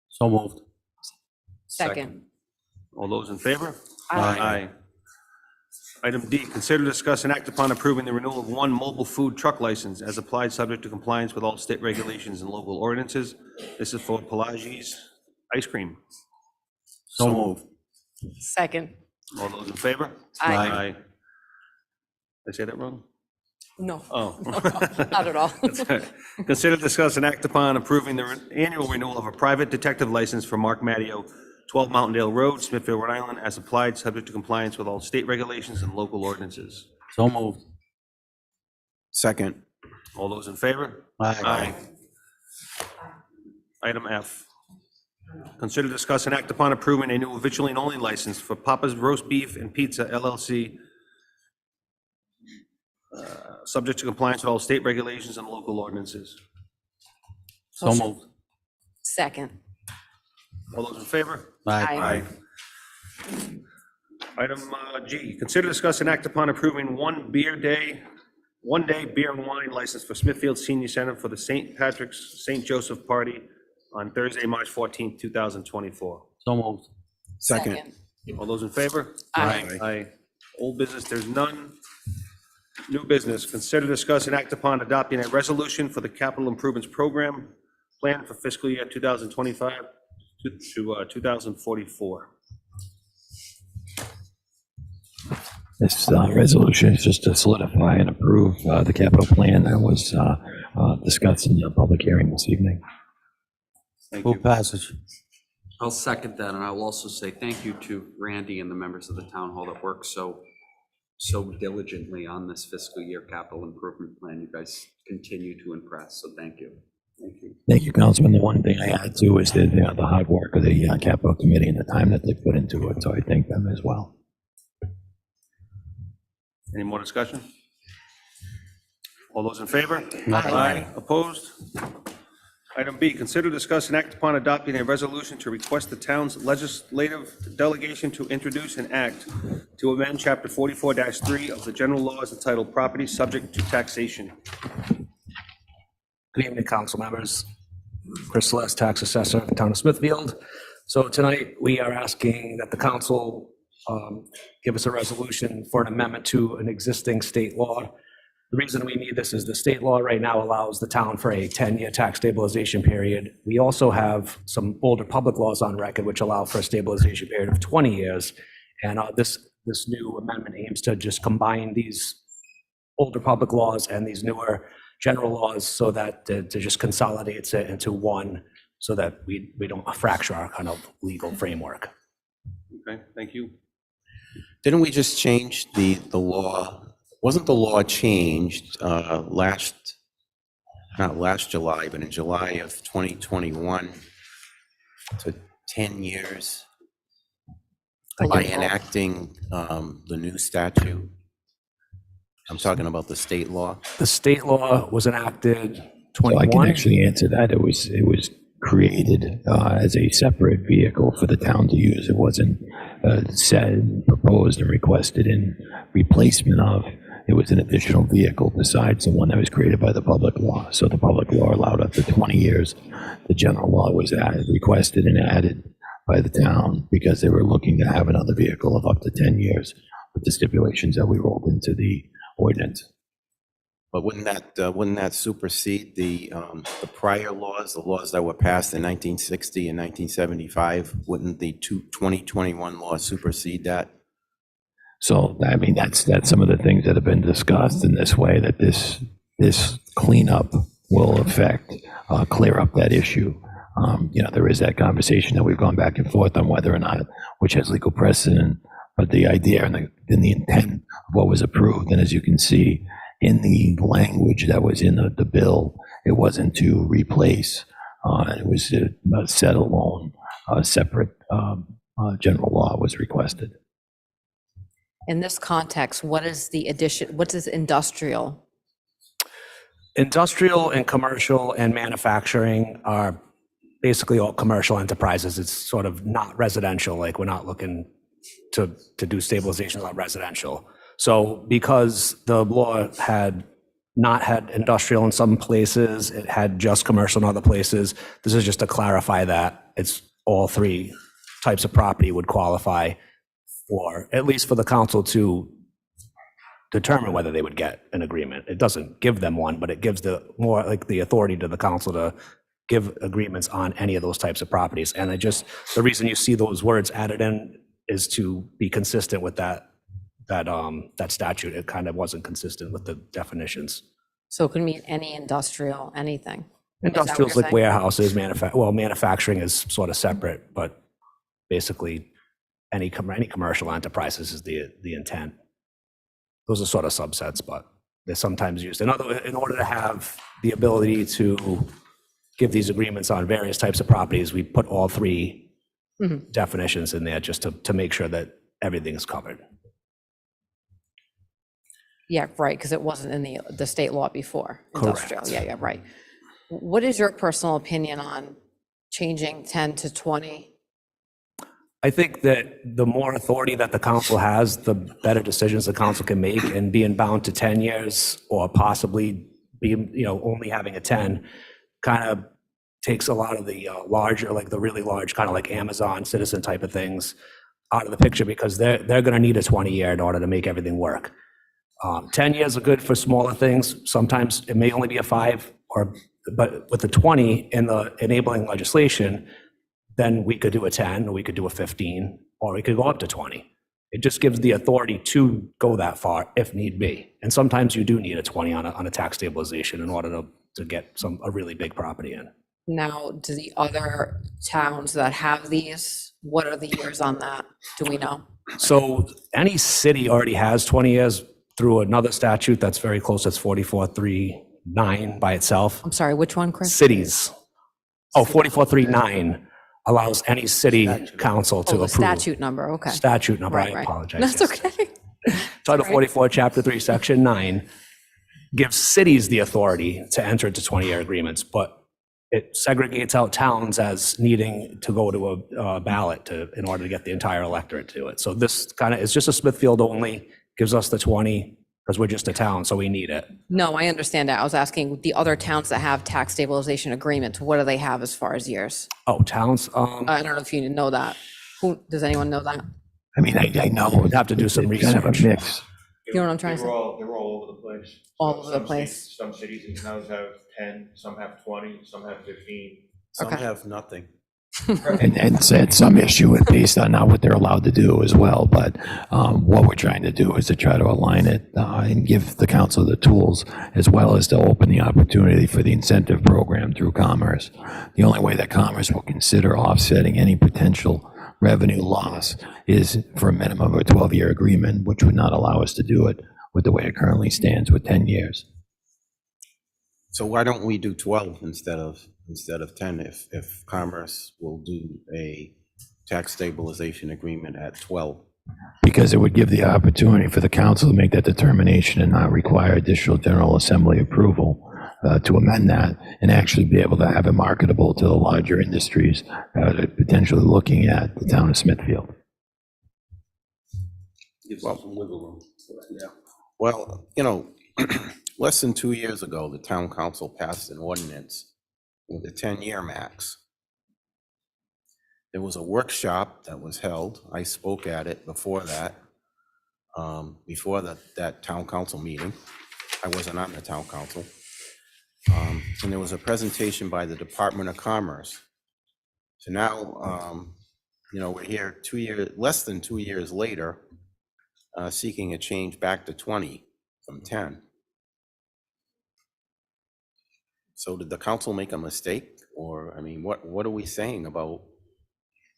So moved. Second. All those in favor? Aye. Item D, consider, discuss, and act upon approving the renewal of one mobile food truck license as applied, subject to compliance with all state regulations and local ordinances. This is for Pelagi's Ice Cream. So moved. Second. All those in favor? Aye. Did I say that wrong? No, Oh. not at all. Consider, discuss, and act upon approving the annual renewal of a private detective license for Mark Matteo 12 Mountaindale Road, Smithfield, Rhode Island, as applied, subject to compliance with all state regulations and local ordinances. So moved. Second. All those in favor? Aye. Item F, consider, discuss, and act upon approving a new victualling only license for Papa's Roast Beef and Pizza LLC, subject to compliance with all state regulations and local ordinances. So moved. Second. All those in favor? Aye. Item G, consider, discuss, and act upon approving one day beer and wine license for Smithfield Senior Center for the St. Patrick's St. Joseph Party on Thursday, March 14th, 2024. So moved. Second. All those in favor? Aye. Aye. Old business, there's none. New business, consider, discuss, and act upon adopting a resolution for the capital improvements program plan for fiscal year 2025 to 2044. This resolution is just to solidify and approve the capital plan that was discussed in the public hearing this evening. Thank Move you. passage. I'll second that, and I will also say thank you to Randy and the members of the town hall that work so diligently on this fiscal year capital improvement plan. You guys continue to impress, so thank you. Thank you. Thank you, Councilman. The one thing I add to is the hard work of the capital committee and the time that they put into it, so I thank them as well. Any more discussion? All those in favor? Aye. Opposed? Item B, consider, discuss, and act upon adopting a resolution to request the town's legislative delegation to introduce an act to amend Chapter 44-3 of the general laws entitled Property Subject to Taxation. Good evening, council members. Chris Celeste, tax assessor of the town of Smithfield. So tonight, we are asking that the council give us a resolution for an amendment to an existing state law. The reason we need this is the state law right now allows the town for a 10-year tax stabilization period. We also have some older public laws on record which allow for a stabilization period of 20 years. And this new amendment aims to just combine these older public laws and these newer general laws so that to just consolidates it into one so that we don't fracture our kind of legal framework. Okay, thank you. Didn't we just change the law? Wasn't the law changed not last July, but in July of 2021 to 10 years by enacting the new statute? I'm talking about the state law. The state law was enacted So I can 21. actually answer that. It was created as a separate vehicle for the town to use. It wasn't said, proposed, and requested in replacement of. It was an additional vehicle besides the one that was created by the public law. So the public law allowed up to 20 years. The general law was requested and added by the town because they were looking to have another vehicle of up to 10 years with the stipulations that we rolled into the ordinance. But wouldn't that supersede the prior laws, the laws that were passed in 1960 and 1975? Wouldn't the 2021 law supersede that? So, I mean, that's some of the things that have been discussed in this way, that this cleanup will clear up that issue. There is that conversation that we've gone back and forth on whether or not, which has legal precedent, but the idea and the intent of what was approved, and as you can see in the language that was in the bill, it wasn't to replace, it was to set alone, a separate general law was requested. In this context, what is the addition, what is industrial? Industrial and commercial and manufacturing are basically all commercial enterprises. It's sort of not residential, like we're not looking to do stabilizations on residential. So because the law had not had industrial in some places, it had just commercial in other places, this is just to clarify that it's all three types of property would qualify for, at least for the council to determine whether they would get an agreement. It doesn't give them one, but it gives the authority to the council to give agreements on any of those types of properties. And the reason you see those words added in is to be consistent with that statute. It kind of wasn't consistent with the definitions. So it could mean any industrial, anything. Is that what Industrials you're like saying? warehouses, manufacturing is sort of separate, but basically any commercial enterprises is the intent. Those are sort of subsets, but they're sometimes used in order to have the ability to give these agreements on various types of properties. We put all three definitions in there just to make sure that everything is covered. Yeah, right, because it wasn't in the state law before. Industrial. Correct. Yeah, right. What is your personal opinion on changing 10 to 20? I think that the more authority that the council has, the better decisions the council can make, and being bound to 10 years or possibly only having a 10 kind of takes a lot of the larger, like the really large, kind of like Amazon Citizen type of things out of the picture, because they're going to need a 20-year in order to make everything work. 10 years are good for smaller things. Sometimes it may only be a 5, but with the 20 in the enabling legislation, then we could do a 10, or we could do a 15, or we could go up to 20. It just gives the authority to go that far if need be. And sometimes you do need a 20 on a tax stabilization in order to get a really big property in. Now, do the other towns that have these, what are the years on that? Do we know? So any city already has 20 years through another statute that's very close. That's 4439 by itself. I'm sorry, which one, Chris? Cities. 4439 allows any city council to Oh, the approve. statute number, okay. Statute number, I Right. apologize. That's yes. okay. Title Right. 44, Chapter 3, Section 9 gives cities the authority to enter into 20-year agreements, but it segregates out towns as needing to go to a ballot in order to get the entire electorate to it. So this kind of is just a Smithfield only, gives us the 20 because we're just a town, so we need it. No, I understand that. I was asking the other towns that have tax stabilization agreements, what do they have as far as years? Oh, towns, I don't know if you know that. Does anyone know that? I mean, I know. We'd have to do some it's kind of a research. mix. You know what I'm trying to say? They're all over the place. All over the Some place. states- Some cities and towns have 10, some have 20, some have 15. Some Okay. have nothing. And said some issue with based on not what they're allowed to do as well. But what we're trying to do is to try to align it and give the council the tools, as well as to open the opportunity for the incentive program through Commerce. The only way that Commerce will consider offsetting any potential revenue loss is for a minimum of a 12-year agreement, which would not allow us to do it with the way it currently stands with 10 years. So why don't we do 12 instead of 10 if Commerce will do a tax stabilization agreement at 12? Because it would give the opportunity for the council to make that determination and not require additional General Assembly approval to amend that, and actually be able to have it marketable to the larger industries potentially looking at the town of Smithfield. Gives us some wiggle room. Yeah. Well, less than 2 years ago, the town council passed an ordinance with a 10-year max. There was a workshop that was held. I spoke at it before that, that town council meeting. I wasn't on the town council. And there was a presentation by the Department of Commerce. So now, we're here less than 2 years later, seeking a change back to 20 from 10. So did the council make a mistake? Or, I mean, what are we saying about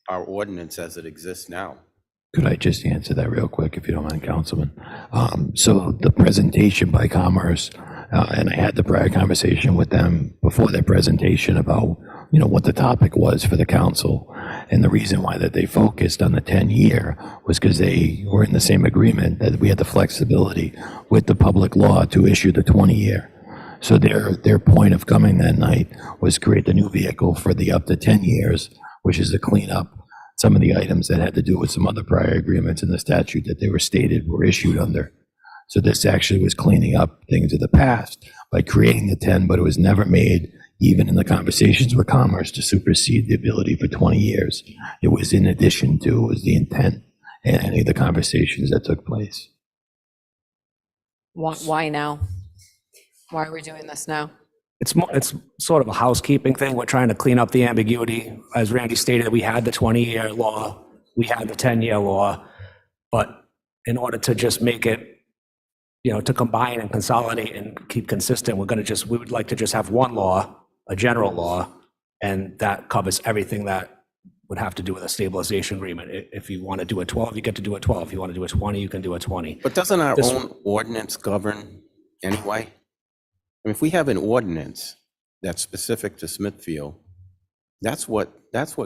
our ordinance as it exists now? Could I just answer that real quick, if you don't mind, Councilman? So the presentation by Commerce, and I had the prior conversation with them before their presentation about, what the topic was for the council. And the reason why that they focused on the 10-year was because they were in the same agreement that we had the flexibility with the public law to issue the 20-year. So their point of coming that night was create the new vehicle for the up to 10 years, which is to clean up some of the items that had to do with some other prior agreements in the statute that they were issued under. So this actually was cleaning up things of the past by creating the 10, but it was never made, even in the conversations with Commerce, to supersede the ability for 20 years. It was in addition to, was the intent in any of the conversations that took place. Why now? Why are we doing this now? It's sort of a housekeeping thing. We're trying to clean up the ambiguity. As Randy stated, we had the 20-year law, we had the 10-year law, but in order to just make it, to combine and consolidate and keep consistent, we would like to just have one law, a general law, and that covers everything that would have to do with a stabilization agreement. If you want to do a 12, you get to do a 12. If you want to do a 20, you can do a 20. But doesn't our This- own ordinance govern anyway? I mean, if we have an ordinance that's specific to Smithfield, that's what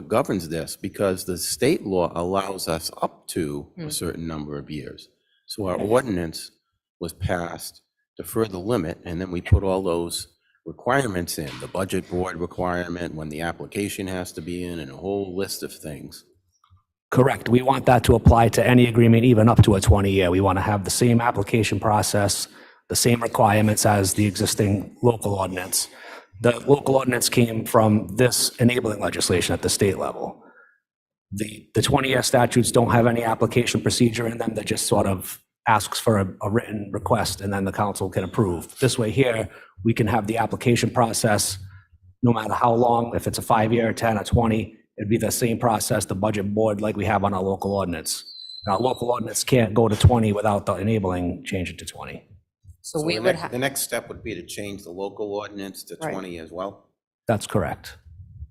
governs this, because the state law allows us up to a certain number of years. So our ordinance was passed to further limit, and then we put all those requirements in, the budget board requirement, when the application has to be in, and a whole list of things. Correct. We want that to apply to any agreement, even up to a 20-year. We want to have the same application process, the same requirements as the existing local ordinance. The local ordinance came from this enabling legislation at the state level. The 20-year statutes don't have any application procedure in them. That just sort of asks for a written request, and then the council can approve. This way here, we can have the application process, no matter how long, if it's a 5-year, 10, or 20, it'd be the same process, the budget board like we have on our local ordinance. Now, local ordinance can't go to 20 without the enabling changing to 20. So we would have, The next step would be to change the local ordinance to Right. 20 as well. That's correct.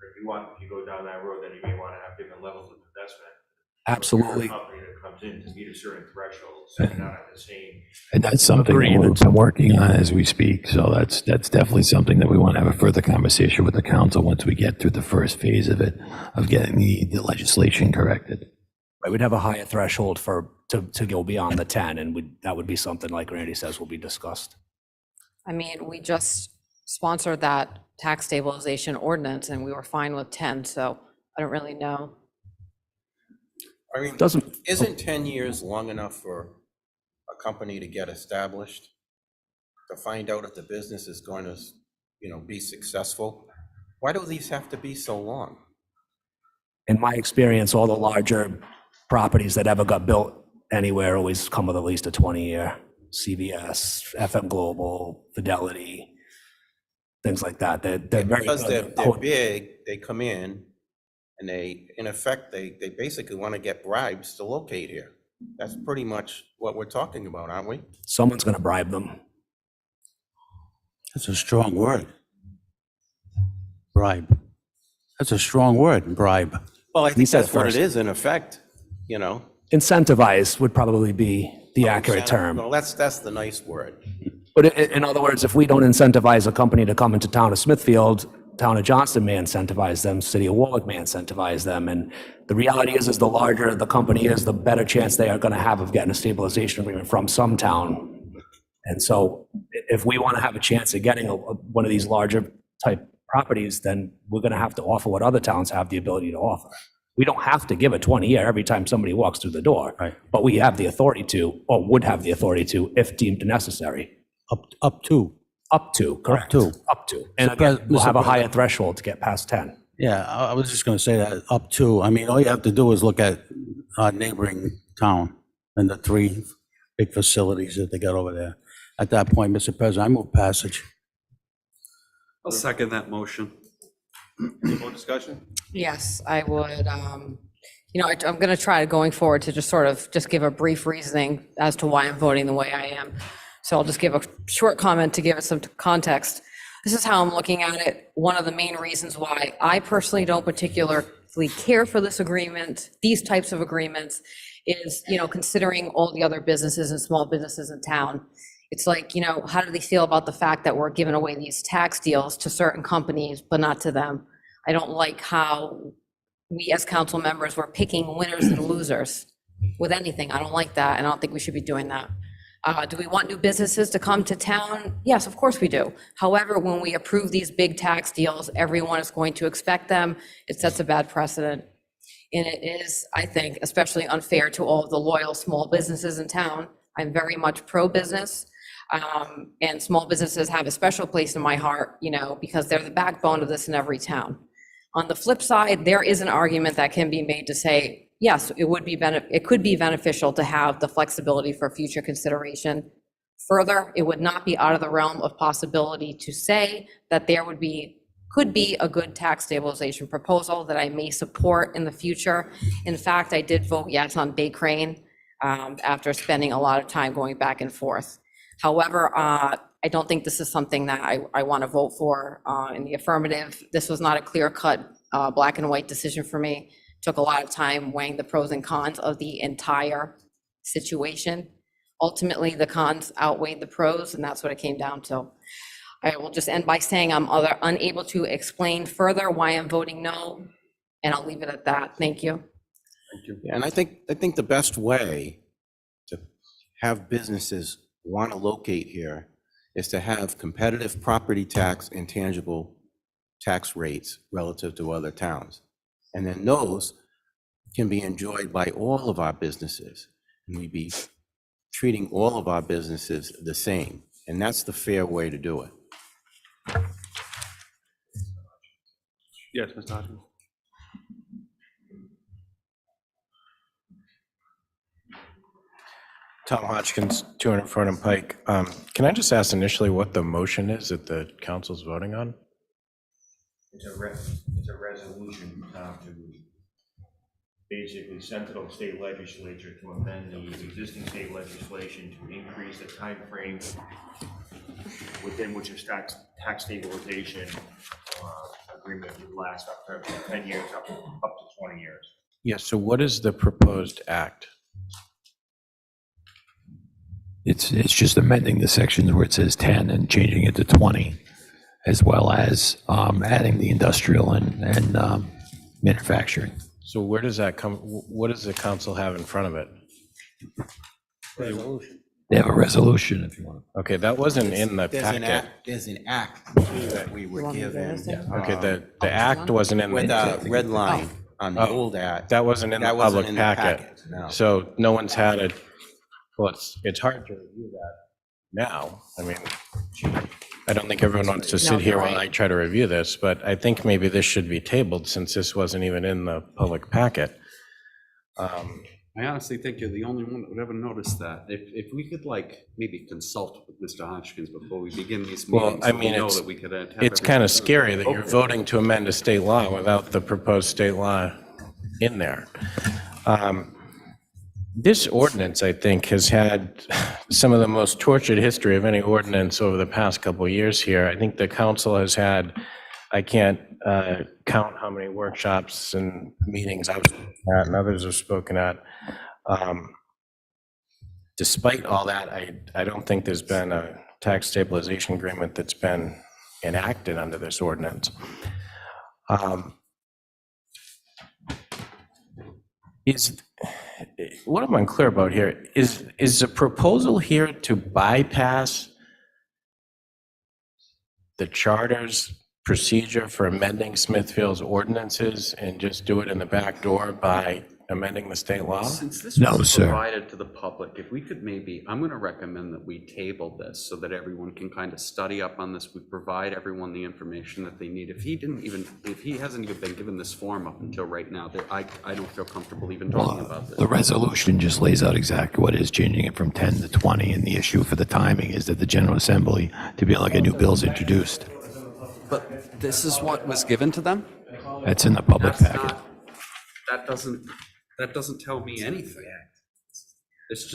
If you go down that road, then you may want to have different levels of investment. Absolutely. Company that comes in to meet a certain threshold, so you're not at the same. And that's something that Agreed. we've been working on as we speak. So that's definitely something that we want to have a further conversation with the council once we get through the first phase of it, of getting the legislation corrected. Right, we'd have a higher threshold to go beyond the 10, and that would be something, like Randy says, will be discussed. I mean, we just sponsored that tax stabilization ordinance and we were fine with 10, so I don't really know. I mean, Doesn't, isn't 10 years long enough for a company to get established, to find out if the business is going to, be successful? Why do these have to be so long? in my experience, all the larger properties that ever got built anywhere always come with at least a 20-year. CVS, FM Global, Fidelity, things like that. They're very Because good. they're big, they come in, and in effect, they basically want to get bribes to locate here. That's pretty much what we're talking about, aren't we? Someone's going to bribe them. That's a strong word. Bribe. That's a strong word, bribe. Well, I think said that's what it first. is in effect, Incentivize would probably be the accurate term. Well, that's the nice word. But in other words, if we don't incentivize a company to come into town of Smithfield, town of Johnston may incentivize them, city of Warwick may incentivize them. And the reality is the larger the company is, the better chance they are going to have of getting a stabilization agreement from some town. And so if we want to have a chance of getting one of these larger type properties, then we're going to have to offer what other towns have the ability to offer. We don't have to give a 20-year every time somebody walks through the door, Right. but we have the authority to, or would have the authority to, if deemed necessary. Up to. Up to, correct. to. Up to. And Mr. again, Pres- we'll Mr. have a higher President. threshold to get past 10. Yeah, I was just going to say that, up to. I mean, all you have to do is look at our neighboring town and the 3 big facilities that they got over there. At that point, Mr. President, I move passage. I'll second that motion. Any more discussion? Yes, I would, I'm going to try going forward to just give a brief reasoning as to why I'm voting the way I am. So I'll just give a short comment to give it some context. This is how I'm looking at it. One of the main reasons why I personally don't particularly care for this agreement, these types of agreements, is, considering all the other businesses and small businesses in town. It's like, how do they feel about the fact that we're giving away these tax deals to certain companies, but not to them? I don't like how we as council members were picking winners and losers with anything. I don't like that, and I don't think we should be doing that. Do we want new businesses to come to town? Yes, of course we do. However, when we approve these big tax deals, everyone is going to expect them. It sets a bad precedent. And it is, I think, especially unfair to all of the loyal small businesses in town. I'm very much pro-business. And small businesses have a special place in my heart, because they're the backbone of this in every town. On the flip side, there is an argument that can be made to say, yes, it could be beneficial to have the flexibility for future consideration. Further, it would not be out of the realm of possibility to say that there could be a good tax stabilization proposal that I may support in the future. In fact, I did vote yes on Bay Crane after spending a lot of time going back and forth. However, I don't think this is something that I want to vote for in the affirmative. This was not a clear-cut, black and white decision for me. took a lot of time weighing the pros and cons of the entire situation. Ultimately, the cons outweighed the pros, and that's what it came down to. I will just end by saying I'm unable to explain further why I'm voting no, and I'll leave it at that. Thank you. Yeah, and I think the best way to have businesses want to locate here is to have competitive property tax and tangible tax rates relative to other towns. And then those can be enjoyed by all of our businesses. And we'd be treating all of our businesses the same. And that's the fair way to do it. Yes, Mr. Hodgins. Tom Hodgkins, 200 Fordham Pike. Can I just ask initially what the motion is that the council's voting on? It's a resolution to basically send to the state legislature to amend the existing state legislation to increase the time frame within which a tax stabilization agreement would last up to 10 years, up to 20 years. Yes, so what is the proposed act? It's just amending the sections where it says 10 and changing it to 20, as well as adding the industrial and manufacturing. So where does that come, what does the council have in front of it? They have a resolution if you want. Okay, that wasn't in the There's an packet. act, there's an act that we were given. Okay, the act wasn't in With the, a red line on the Oh, old act. that wasn't in the That wasn't public in the packet. packet, no. So no one's had it, well, it's hard to review that now. I mean, I don't think everyone wants to No, sit here you're while right. I try to review this, but I think maybe this should be tabled since this wasn't even in the public packet. I honestly think you're the only one that would ever notice that. If we could like maybe consult with Mr. Hodgkins before we begin these Well, meetings. I so we mean, know it's, that we could have it's everything kind done. of scary that you're Okay. voting to amend a state law without the proposed state law in there. This ordinance, I think, has had some of the most tortured history of any ordinance over the past couple of years here. I think the council has had, I can't count how many workshops and meetings I've spoken at and others have spoken at. Despite all that, I don't think there's been a tax stabilization agreement that's been enacted under this ordinance. What I'm unclear about here is the proposal here to bypass the charter's procedure for amending Smithfield's ordinances and just do it in the back door by amending the state law? Since this No, was sir. provided to the public, if we could maybe, I'm going to recommend that we table this so that everyone can kind of study up on this. We provide everyone the information that they need. If he hasn't even been given this form up until right now, that I don't feel comfortable even talking about this. The resolution just lays out exactly what it is, changing it from 10 to 20, and the issue for the timing is that the General Assembly, to be like a new bill's introduced. But this is what was given to them? That's in the public That's packet. not, that doesn't tell me anything. This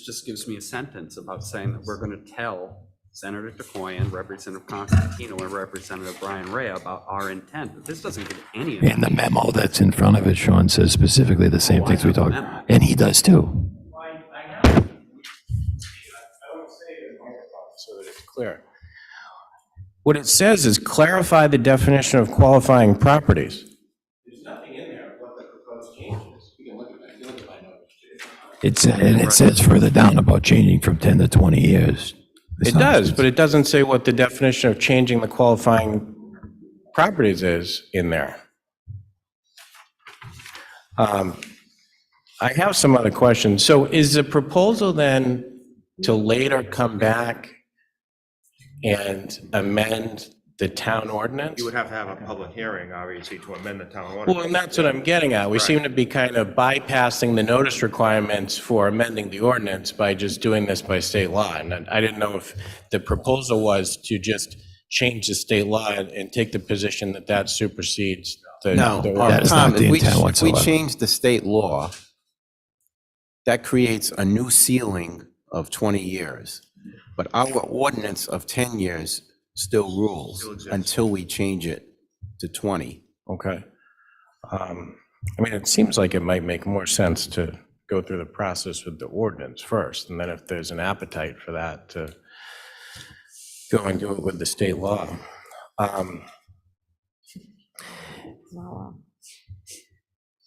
just gives me a sentence about saying that we're going to tell Senator Takoyan, Representative Constantino, and Representative Brian Ray about our intent. But this doesn't give any. And the memo that's in front of it, Sean, says specifically the same Oh, I things we have a talked, memo. and he does too. So that it's clear. What it says is clarify the definition of qualifying properties. There's nothing in there of what the proposed change is. You can look at that, you look at my notes. And it says further down about changing from 10 to 20 years. It does, but it doesn't say what the definition of changing the qualifying properties is in there. I have some other questions. So is the proposal then to later come back and amend the town ordinance? You would have to have a public hearing, obviously, to amend the town ordinance. Well, and that's what I'm getting at. We seem to be kind of bypassing the notice requirements for amending the ordinance by just doing this by state law. And I didn't know if the proposal was to just change the state law and take the position that that supersedes the. No, the That is Tom, not the if we- intent If whatsoever. we change the state law, that creates a new ceiling of 20 years. But our ordinance of 10 years still rules Still exists. until we change it to 20. Okay. I mean, it seems like it might make more sense to go through the process with the ordinance first, and then if there's an appetite for that, to go and do it with the state law.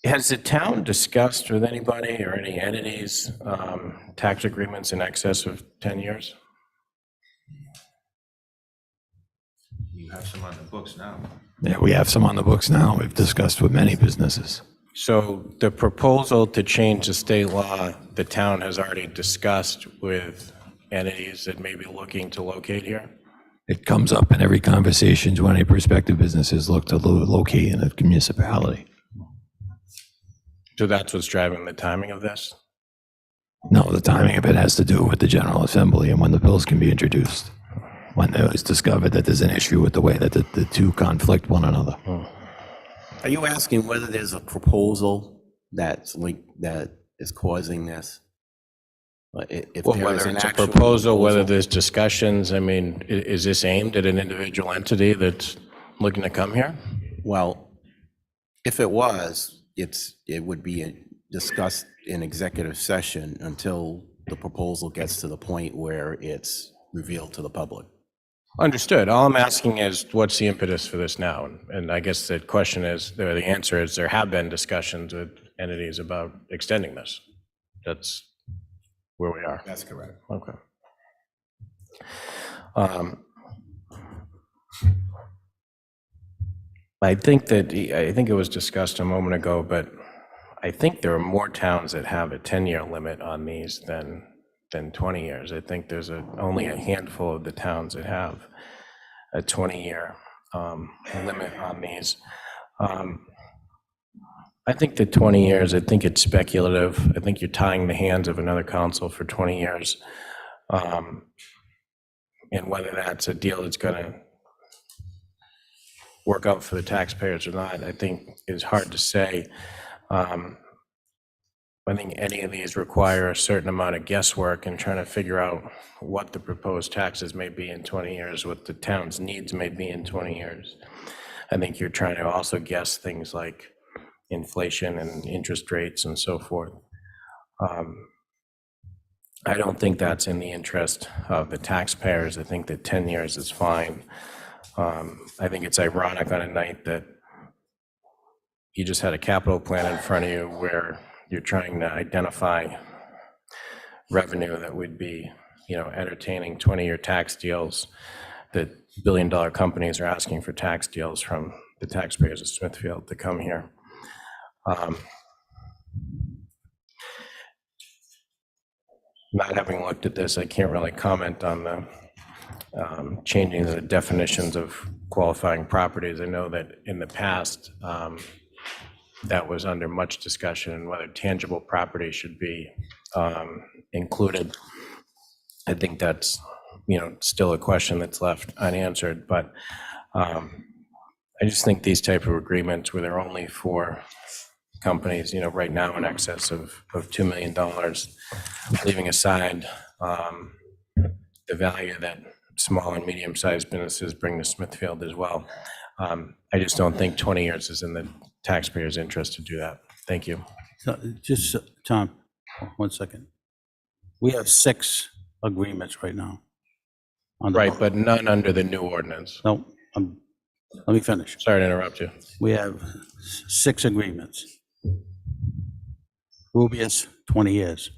Has the town discussed with anybody or any entities tax agreements in excess of 10 years? You have some on the books now. Yeah, we have some on the books now. We've discussed with many businesses. So the proposal to change the state law, the town has already discussed with entities that may be looking to locate here? It comes up in every conversation when any prospective businesses look to locate in a municipality. So that's what's driving the timing of this? No, the timing of it has to do with the General Assembly and when the bills can be introduced. When it was discovered that there's an issue with the way that the two conflict one another. Are you asking whether there's a proposal that's linked, that is causing this? If Well, there is whether an it's a actual proposal, whether there's discussions, I mean, is this aimed at an individual entity that's looking to come here? Well, if it was, it would be discussed in executive session until the proposal gets to the point where it's revealed to the public. Understood. All I'm asking is, what's the impetus for this now? And I guess the question is, or the answer is, there have been discussions with entities about extending this. That's where we are. That's correct. Okay. I think it was discussed a moment ago, but I think there are more towns that have a 10-year limit on these than 20 years. I think there's only a handful of the towns that have a 20-year limit on these. I think the 20 years, I think it's speculative. I think you're tying the hands of another council for 20 years. And whether that's a deal that's going to work out for the taxpayers or not, I think is hard to say. I think any of these require a certain amount of guesswork in trying to figure out what the proposed taxes may be in 20 years, what the town's needs may be in 20 years. I think you're trying to also guess things like inflation and interest rates and so forth. I don't think that's in the interest of the taxpayers. I think that 10 years is fine. I think it's ironic on a night that you just had a capital plan in front of you where you're trying to identify revenue that would be, entertaining 20-year tax deals, that billion-dollar companies are asking for tax deals from the taxpayers of Smithfield to come here. Not having looked at this, I can't really comment on the changing the definitions of qualifying properties. I know that in the past, that was under much discussion, whether tangible property should be included. I think that's, still a question that's left unanswered, but I just think these type of agreements where they're only for companies, right now in excess of $2 million, leaving aside the value that small and medium-sized businesses bring to Smithfield as well. I just don't think 20 years is in the taxpayers' interest to do that. Thank you. Just, Tom, 1 second. We have 6 agreements right now. Right, but none under the new ordinance. No, let me finish. Sorry to interrupt you. We have 6 agreements. Rubius, 20 years,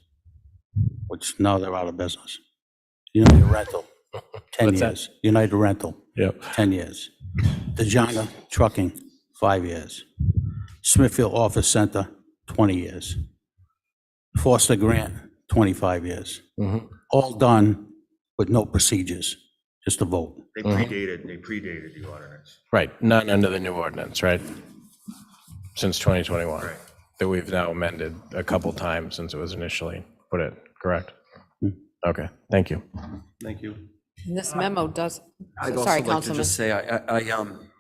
which now they're out of business. United Rental, 10 What's that? years. United Rental, Yep. 10 years. DeJonga Trucking, 5 years. Smithfield Office Center, 20 years. Foster Grant, 25 years. All done with no procedures, just a vote. They predated the ordinance. Right, none under the new ordinance, right? Since 2021. Right. That we've now amended a couple times since it was initially put in, correct? Okay, thank you. Thank you. And this memo does, I'd sorry, also like to Councilman. just say,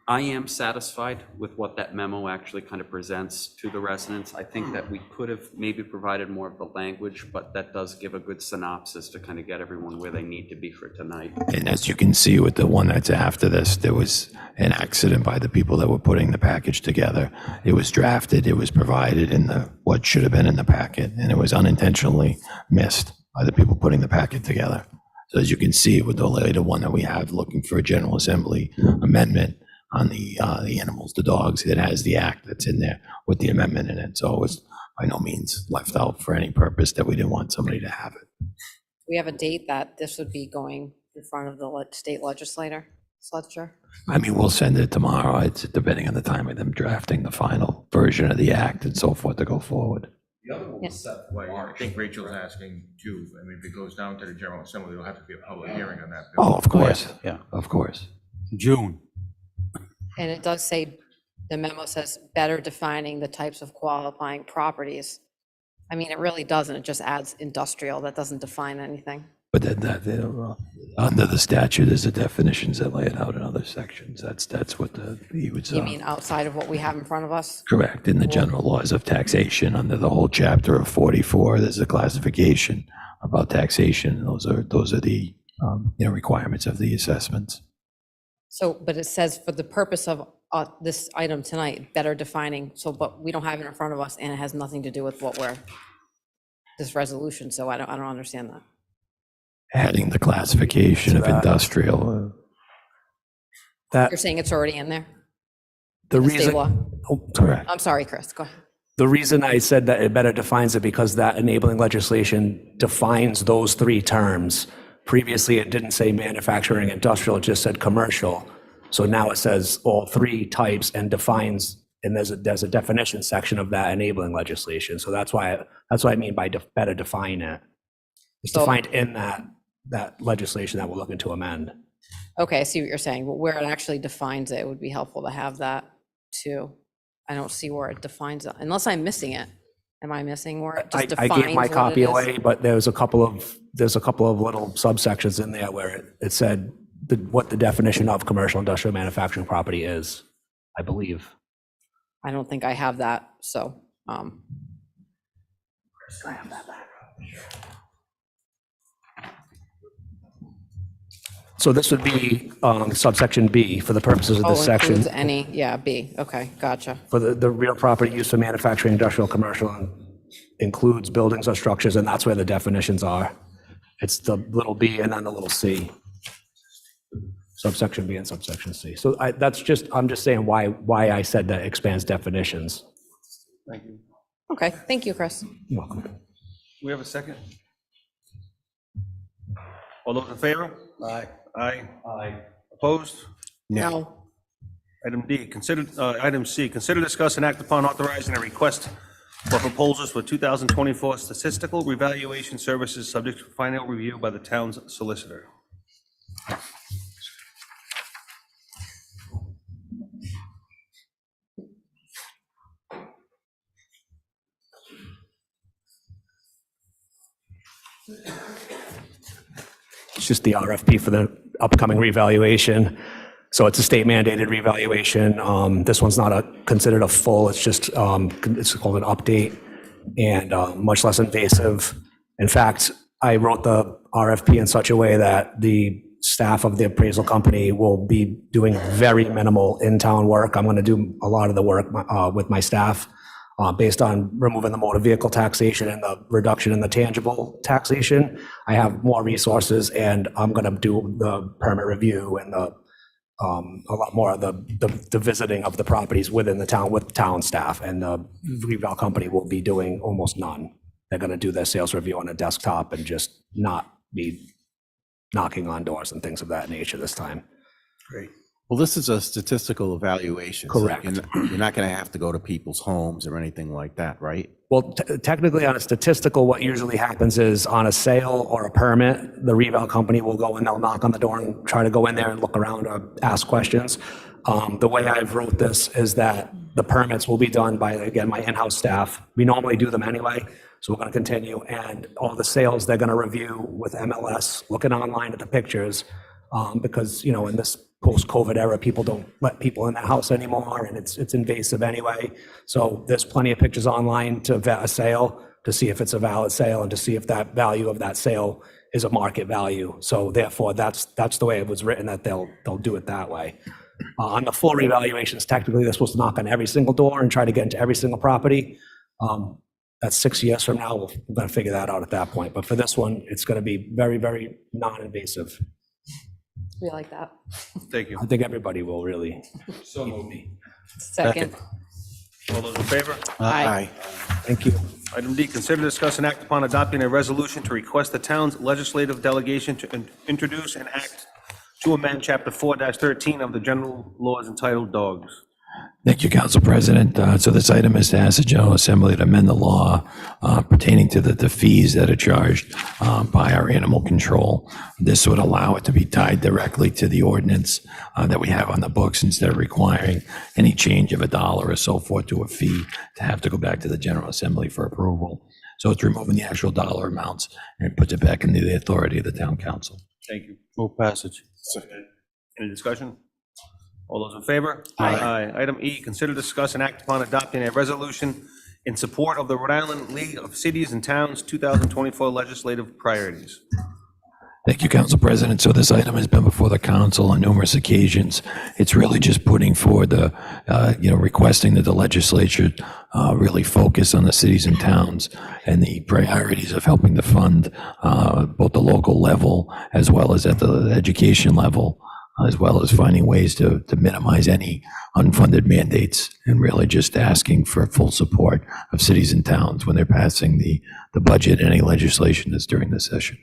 I am satisfied with what that memo actually kind of presents to the residents. I think that we could have maybe provided more of the language, but that does give a good synopsis to kind of get everyone where they need to be for tonight. And as you can see with the one that's after this, there was an accident by the people that were putting the package together. It was drafted, it was provided in what should have been in the packet, and it was unintentionally missed by the people putting the packet together. So as you can see with the later one that we have, looking for a General Assembly amendment on the animals, the dogs, it has the act that's in there with the amendment in it. So it was by no means left out for any purpose that we didn't want somebody to have it. We have a date that this would be going in front of the state legislature. I mean, we'll send it tomorrow. It's depending on the time of them drafting the final version of the act and so forth to go forward. The other one was set for March. I think Rachel's asking too. I mean, if it goes down to the General Assembly, there'll have to be a public hearing on that bill. Oh, of course. Yeah. Of course. June. And it does say, the memo says better defining the types of qualifying properties. I mean, it really doesn't, it just adds industrial, that doesn't define anything. But under the statute, there's the definitions that lay it out in other sections. That's what he would say. You mean outside of what we have in front of us? Correct. In the general laws of taxation, under the whole chapter of 44, there's a classification about taxation. Those are the requirements of the assessments. So, but it says for the purpose of this item tonight, better defining, so, but we don't have it in front of us and it has nothing to do with this resolution, so I don't understand that. Adding the classification of industrial. That You're saying it's already in there? the The state reason, law? Correct. I'm sorry, Chris, go ahead. the reason I said that it better defines it because that enabling legislation defines those three terms. Previously, it didn't say manufacturing, industrial, it just said commercial. So now it says all three types and defines, and there's a definition section of that enabling legislation. So that's what I mean by better define it. It's So- defined in that legislation that we're looking to amend. Okay, I see what you're saying, but where it actually defines it, it would be helpful to have that too. I don't see where it defines it, unless I'm missing it. Am I missing where it just I defines gave my what it copy is? away, but there's a couple of little subsections in there where it said what the definition of commercial industrial manufacturing property is, I believe. I don't think I have that, so, So this would be subsection B for the purposes of oh, this section. includes any, yeah, B, okay, gotcha. For the real property used for manufacturing, industrial, commercial, includes buildings or structures, and that's where the definitions are. It's the little b and then the little c. Subsection B and subsection C. So I'm just saying why I said that expands definitions. Thank you. Okay, thank you, Chris. You're welcome. We have a second? All those in favor? Aye. Aye. Aye. Opposed? No, Item C, consider, discuss, and act upon authorizing a request for proposals for 2024 statistical revaluation services subject to final review by the town's solicitor. It's just the RFP for the upcoming revaluation. So it's a state mandated revaluation. This one's not considered a full, it's just, it's called an update and much less invasive. In fact, I wrote the RFP in such a way that the staff of the appraisal company will be doing very minimal in-town work. I'm going to do a lot of the work with my staff based on removing the motor vehicle taxation and the reduction in the tangible taxation. I have more resources and I'm going to do the permit review and a lot more of the visiting of the properties within the town with town staff, and the reval company will be doing almost none. They're going to do their sales review on a desktop and just not be knocking on doors and things of that nature this time. Great. Well, this is a statistical evaluation. so Correct. You're not going to have to go to people's homes or anything like that, right? Well, technically on a statistical, what usually happens is on a sale or a permit, the reval company will go in, they'll knock on the door and try to go in there and look around or ask questions. The way I've wrote this is that the permits will be done by, again, my in-house staff. We normally do them anyway, so we're going to continue. And all the sales, they're going to review with MLS, looking online at the pictures, because, in this post-COVID era, people don't let people in the house anymore, and it's invasive anyway. So there's plenty of pictures online to vet a sale, to see if it's a valid sale and to see if that value of that sale is a market value. So therefore, that's the way it was written, that they'll do it that way. On the full revaluations, technically, they're supposed to knock on every single door and try to get into every single property. That's 6 years from now. We're going to figure that out at that point. But for this one, it's going to be very, very non-invasive. We like that. Thank you. I think everybody will really. So moved. Second. All those in favor? Aye. Thank you. Item D, consider, discuss, and act upon adopting a resolution to request the town's legislative delegation to introduce and act to amend Chapter 4-13 of the general laws entitled Dogs. Thank you, Council President. So this item is to ask the General Assembly to amend the law pertaining to the fees that are charged by our animal control. This would allow it to be tied directly to the ordinance that we have on the books, instead of requiring any change of $1 or so forth to a fee to have to go back to the General Assembly for approval. So it's removing the actual dollar amounts and puts it back into the authority of the town council. Thank you. Move passage. Any discussion? All those in favor? Aye. Item E, consider, discuss, and act upon adopting a resolution in support of the Rhode Island League of Cities and Towns 2024 legislative priorities. Thank you, Council President. So this item has been before the council on numerous occasions. It's really just putting forward the, requesting that the legislature really focus on the cities and towns and the priorities of helping to fund both the local level as well as at the education level, as well as finding ways to minimize any unfunded mandates, and really just asking for full support of cities and towns when they're passing the budget and any legislation that's during the session.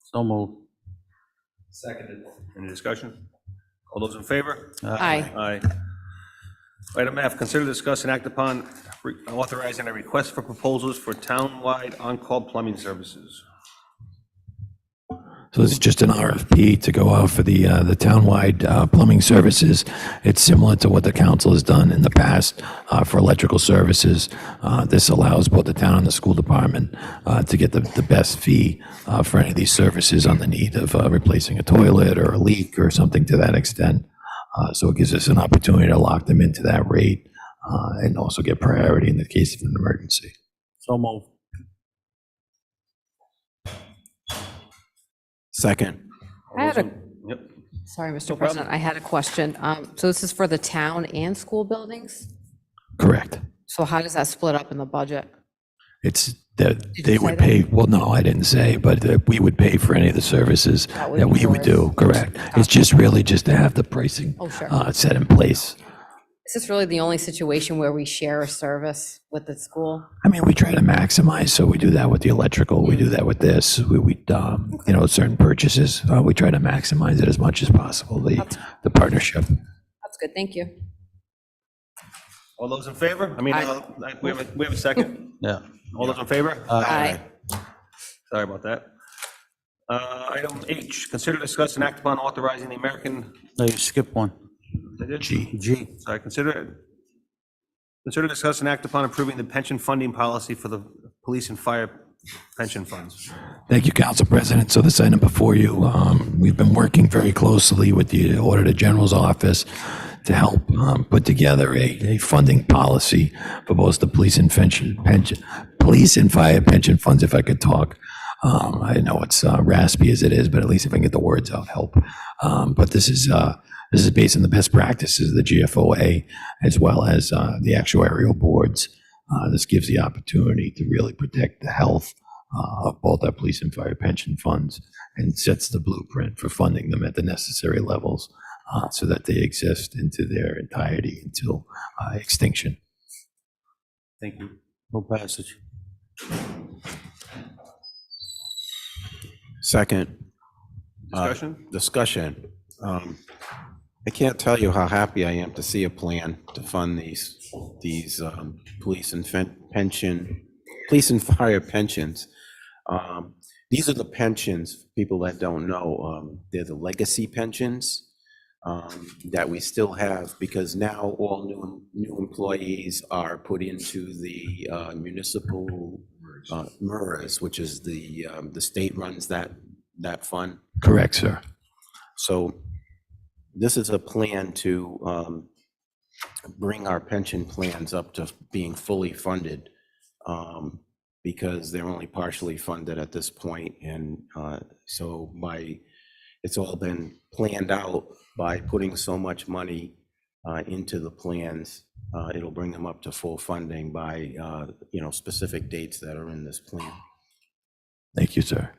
So moved. Seconded. Any discussion? All those in favor? Aye. Aye. Item F, consider, discuss, and act upon authorizing a request for proposals for townwide on-call plumbing services. So this is just an RFP to go out for the townwide plumbing services. It's similar to what the council has done in the past for electrical services. This allows both the town and the school department to get the best fee for any of these services on the need of replacing a toilet or a leak or something to that extent. So it gives us an opportunity to lock them into that rate and also get priority in the case of an emergency. So moved. Second. I had a, Yep. sorry, Mr. President, I had a question. So this is for the town and school buildings? Correct. So how does that split up in the budget? It's that Did they you say would that? pay, well, no, I didn't say, but that we would pay for any of the services That would that be we would do, yours. correct. It's just really just to have the pricing Oh, sure. set in place. Is this really the only situation where we share a service with the school? I mean, we try to maximize, so we do that with the electrical, we do that with this, certain purchases, we try to maximize it as much as possible, the partnership. That's good, thank you. All those in favor? I mean, Aye. we have a second. Yeah. All those in favor? Aye. Sorry about that. Item H, consider, discuss, and act upon authorizing the American. No, you skipped one. G. Sorry, consider, discuss, and act upon approving the pension funding policy for the police and fire pension funds. Thank you, Council President. So this item before you, we've been working very closely with the Auditor General's office to help put together a funding policy for both the police and fire pension funds, if I could talk. I know it's raspy as it is, but at least if I can get the words out, help. But this is based on the best practices of the GFOA, as well as the actuarial boards. This gives the opportunity to really protect the health of both our police and fire pension funds, and sets the blueprint for funding them at the necessary levels so that they exist into their entirety until extinction. Thank you. Move passage. Second. Discussion? Discussion. I can't tell you how happy I am to see a plan to fund these police and fire pensions. These are the pensions, people that don't know, they're the legacy pensions that we still have, because now all new employees are put into the municipal MERS, which is the state runs that fund. Correct, sir. So this is a plan to bring our pension plans up to being fully funded, because they're only partially funded at this point. And so it's all been planned out by putting so much money into the plans. It'll bring them up to full funding by, specific dates that are in this plan. Thank you, sir.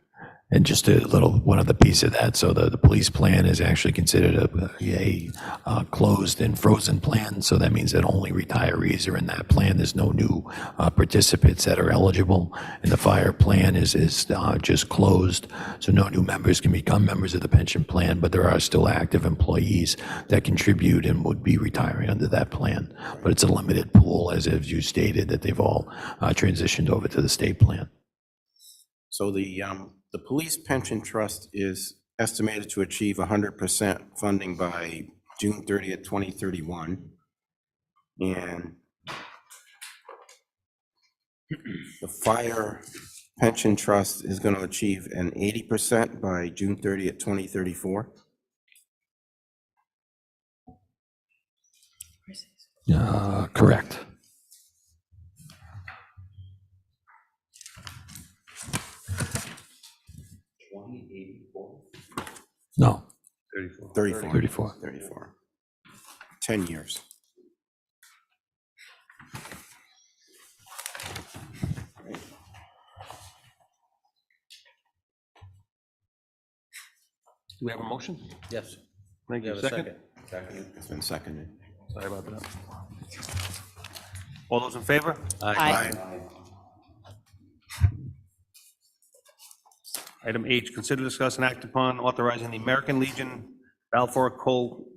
And just a little, one other piece of that, so the police plan is actually considered a closed and frozen plan, so that means that only retirees are in that plan. There's no new participants that are eligible, and the fire plan is just closed, so no new members can become members of the pension plan, but there are still active employees that contribute and would be retiring under that plan. But it's a limited pool, as you stated, that they've all transitioned over to the state plan. So the police pension trust is estimated to achieve 100% funding by June 30th, 2031. And the fire pension trust is going to achieve an 80% by June 30th, 2034. Correct. No. 34. 10 years. Do we have a motion? Yes. Thank you. Second? Second. It's been seconded. Sorry about that. All those in favor? Aye. Item H, consider, discuss, and act upon authorizing the American Legion Balfour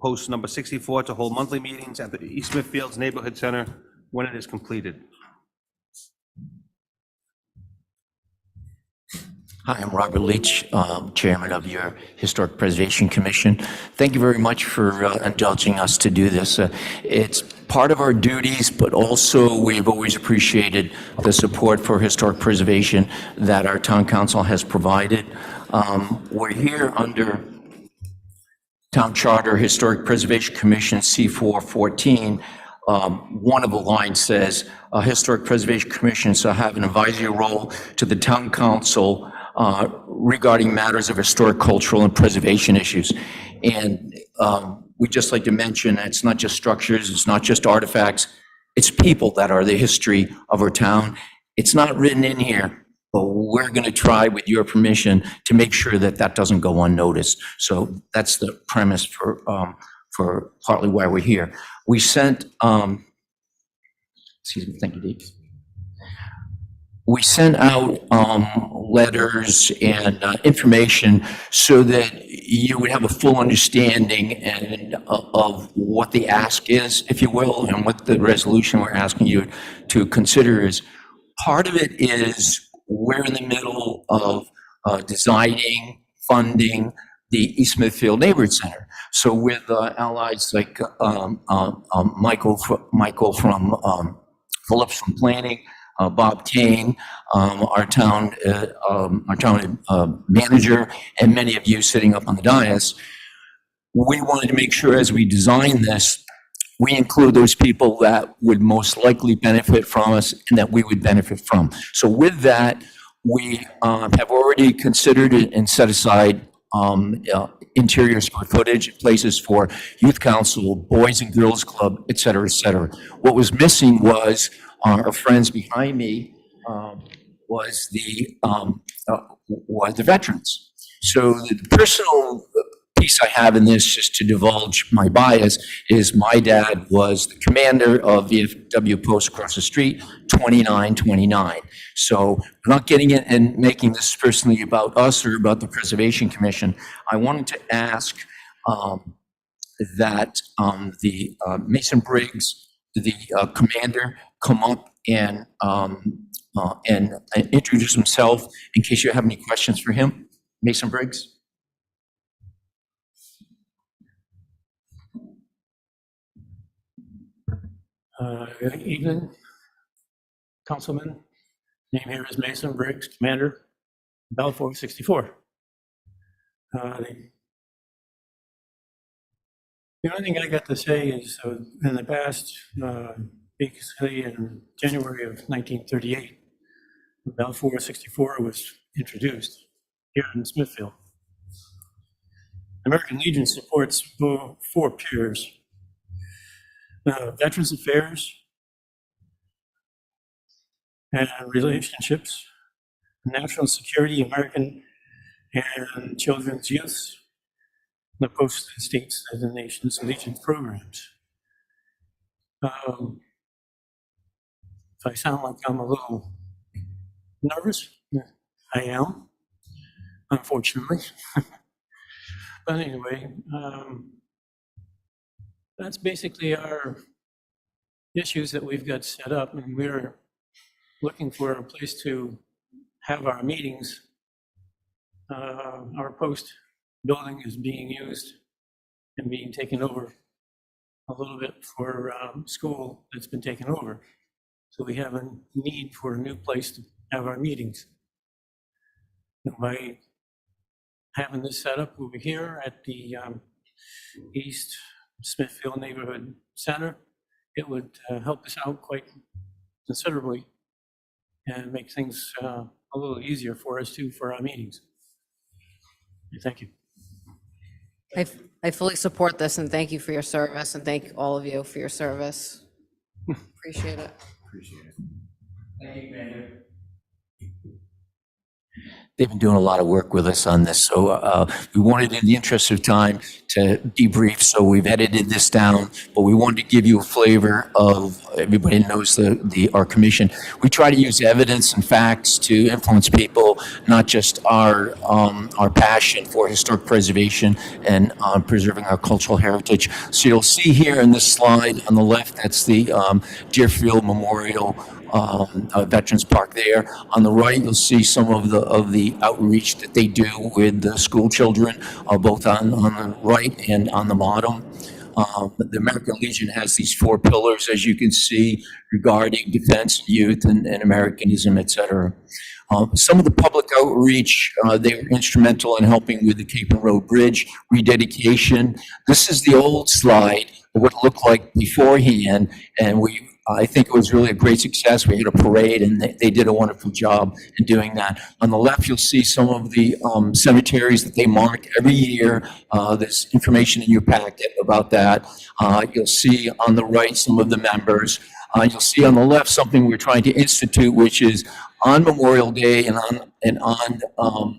Post number 64 to hold monthly meetings at the East Smithfields Neighborhood Center when it is completed. Hi, I'm Robert Leach, Chairman of your Historic Preservation Commission. Thank you very much for indulging us to do this. It's part of our duties, but also we've always appreciated the support for historic preservation that our town council has provided. We're here under Town Charter Historic Preservation Commission C414. One of the lines says, Historic Preservation Commission shall have an advisory role to the town council regarding matters of historic, cultural, and preservation issues. And we'd just like to mention, it's not just structures, it's not just artifacts, it's people that are the history of our town. It's not written in here, but we're going to try, with your permission, to make sure that that doesn't go unnoticed. So that's the premise for partly why we're here. We sent, excuse me, thank you, Dee. We sent out letters and information so that you would have a full understanding of what the ask is, if you will, and what the resolution we're asking you to consider is. Part of it is we're in the middle of designing, funding the East Smithfield Neighborhood Center. So with allies like Michael from Phillips from Planning, Bob Kane, our town manager, and many of you sitting up on the dais, we wanted to make sure as we design this, we include those people that would most likely benefit from us and that we would benefit from. So with that, we have already considered it and set aside interior square footage, places for youth council, boys and girls club, et cetera, et cetera. What was missing was our friends behind me was the veterans. So the personal piece I have in this, just to divulge my bias, is my dad was the commander of VFW post across the street, 2929. So we're not getting it and making this personally about us or about the Preservation Commission. I wanted to ask that the Mason Briggs, the commander, come up and introduce himself in case you have any questions for him. Mason Briggs. Good evening, Councilman. Name here is Mason Briggs, Commander, Balfour 64. The only thing I got to say is, in the past, basically in January of 1938, Balfour 64 was introduced here in Smithfield. American Legion supports four peers: Veterans Affairs and Relationships, National Security, American and Children's Youth, the Posted States of the Nation's Legion programs. If I sound like I'm a little nervous, I am, unfortunately. But anyway, that's basically our issues that we've got set up, and we're looking for a place to have our meetings. Our post building is being used and being taken over a little bit for school that's been taken over. So we have a need for a new place to have our meetings. And by having this set up over here at the East Smithfield Neighborhood Center, it would help us out quite considerably and make things a little easier for us too for our meetings. Thank you. I fully support this, and thank you for your service, and thank all of you for your service. Appreciate it. Thank you, Commander. They've been doing a lot of work with us on this, so we wanted, in the interest of time, to debrief, so we've edited this down, but we wanted to give you a flavor of, everybody knows our commission. We try to use evidence and facts to influence people, not just our passion for historic preservation and preserving our cultural heritage. So you'll see here in this slide on the left, that's the Deerfield Memorial Veterans Park there. On the right, you'll see some of the outreach that they do with the school children, both on the right and on the bottom. The American Legion has these four pillars, as you can see, regarding defense, youth, and Americanism, et cetera. Some of the public outreach, they were instrumental in helping with the Cape and Road Bridge rededication. This is the old slide of what it looked like beforehand, and I think it was really a great success. We had a parade, and they did a wonderful job in doing that. On the left, you'll see some of the cemeteries that they mark every year. There's information in your packet about that. You'll see on the right some of the members. You'll see on the left something we're trying to institute, which is on Memorial Day and on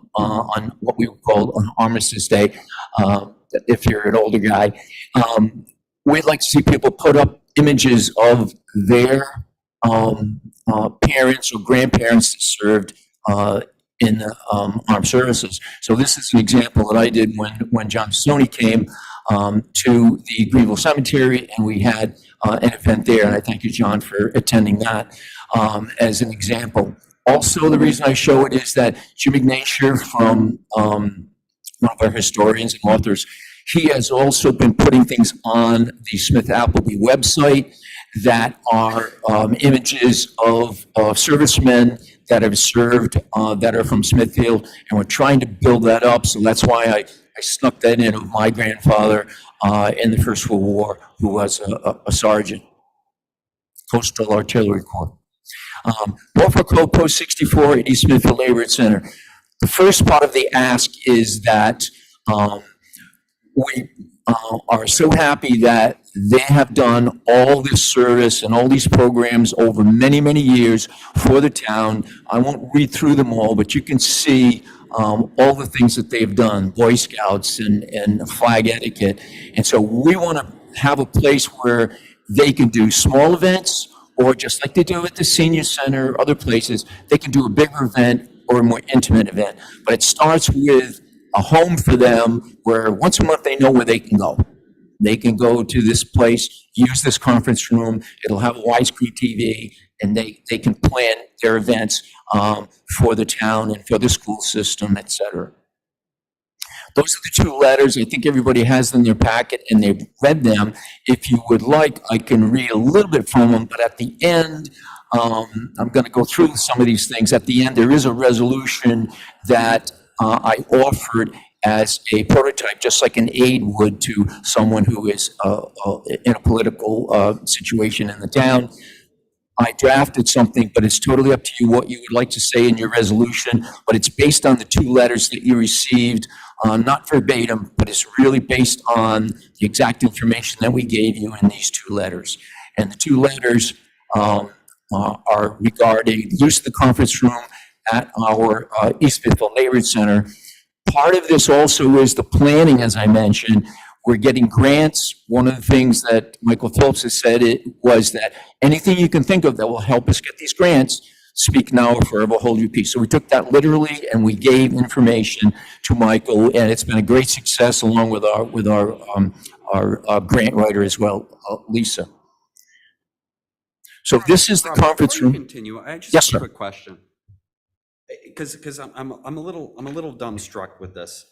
what we would call on Armistice Day, if you're an older guy. We'd like to see people put up images of their parents or grandparents that served in the armed services. So this is an example that I did when John Stoney came to the Greenville Cemetery, and we had an event there, and I thank you, John, for attending that as an example. Also, the reason I show it is that Jim Ignatius, from one of our historians and authors, he has also been putting things on the Smith Appleby website that are images of servicemen that have served that are from Smithfield, and we're trying to build that up. So that's why I snuck that in of my grandfather in the First World War, who was a sergeant, Coastal Artillery Corps. Norfolk Road Post 64 at East Smithfield Neighborhood Center. The first part of the ask is that we are so happy that they have done all this service and all these programs over many, many years for the town. I won't read through them all, but you can see all the things that they've done, Boy Scouts and flag etiquette. And so we want to have a place where they can do small events, or just like they do at the senior center or other places, they can do a bigger event or a more intimate event. But it starts with a home for them where once a month they know where they can go. They can go to this place, use this conference room, it'll have a widescreen TV, and they can plan their events for the town and for the school system, et cetera. Those are the two letters. I think everybody has them in their packet and they've read them. If you would like, I can read a little bit from them, but at the end, I'm going to go through some of these things. At the end, there is a resolution that I offered as a prototype, just like an aid would to someone who is in a political situation in the town. I drafted something, but it's totally up to you what you would like to say in your resolution, but it's based on the 2 letters that you received, not verbatim, but it's really based on the exact information that we gave you in these 2 letters. And the 2 letters are regarding use of the conference room at our East Smithfield Neighborhood Center. Part of this also is the planning, as I mentioned. We're getting grants. One of the things that Michael Phillips has said was that anything you can think of that will help us get these grants, speak now or forever hold your peace. So we took that literally and we gave information to Michael, and it's been a great success along with our grant writer as well, Lisa. So this is the Robert, conference before you room. continue, I just Yes, have a sir. quick question. Because I'm a little dumbstruck with this.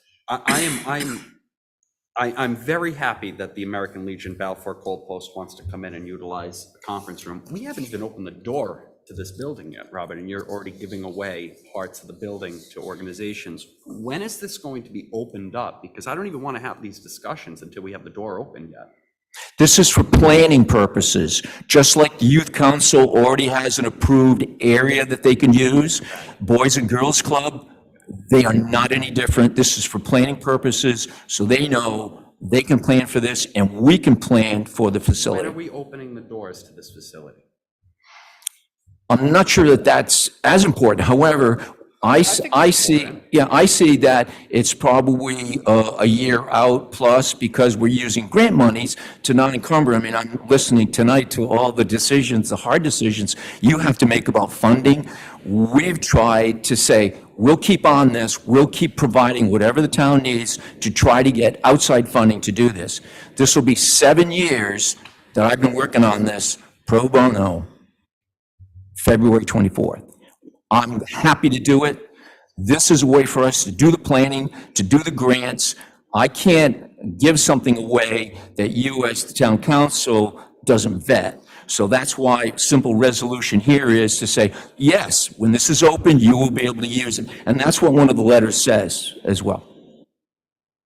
I'm very happy that the American Legion Balfour Cold Post wants to come in and utilize the conference room. We haven't even opened the door to this building yet, Robert, and you're already giving away parts of the building to organizations. When is this going to be opened up? Because I don't even want to have these discussions until we have the door open yet. This is for planning purposes, just like the youth council already has an approved area that they can use. Boys and Girls Club, they are not any different. This is for planning purposes, so they know they can plan for this and we can plan for the When facility. are we opening the doors to this facility? I'm not sure that that's as important. However, I see that it's probably a year out plus because we're using grant monies to not encumber. I mean, I'm listening tonight to all the decisions, the hard decisions you have to make about funding. We've tried to say, we'll keep on this, we'll keep providing whatever the town needs to try to get outside funding to do this. This will be 7 years that I've been working on this pro bono, February 24th. I'm happy to do it. This is a way for us to do the planning, to do the grants. I can't give something away that you as the town council doesn't vet. So that's why simple resolution here is to say, yes, when this is open, you will be able to use it. And that's what one of the letters says as well.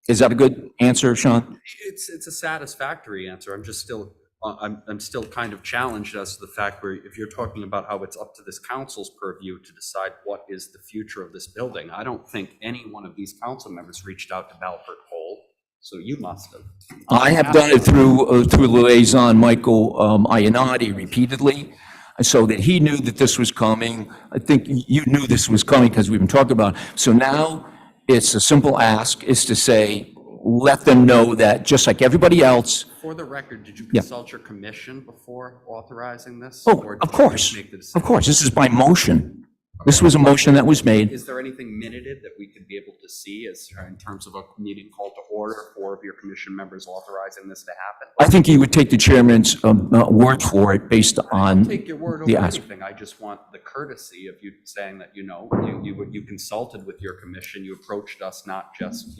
Is that a good answer, Sean? It's a satisfactory answer. I'm just still, I'm still kind of challenged as to the fact where if you're talking about how it's up to this council's purview to decide what is the future of this building, I don't think any one of these council members reached out to Balfour Cole, so you must have. I have done it through liaison Michael Iannotti repeatedly, so that he knew that this was coming. I think you knew this was coming because we've been talking about it. So now it's a simple ask is to say, let them know that just like everybody else. For the record, did you Yeah. consult your commission before authorizing this? Oh, Or of did you course, just make the decision? of course. This is by motion. This was a motion that was made. Is there anything minuted that we could be able to see as in terms of a meeting call to order, 4 of your commission members authorizing this to happen? I think you would take the chairman's word for it based on Take your word the over ask. anything. I just want the courtesy of you saying that, you consulted with your commission, you approached us, not just,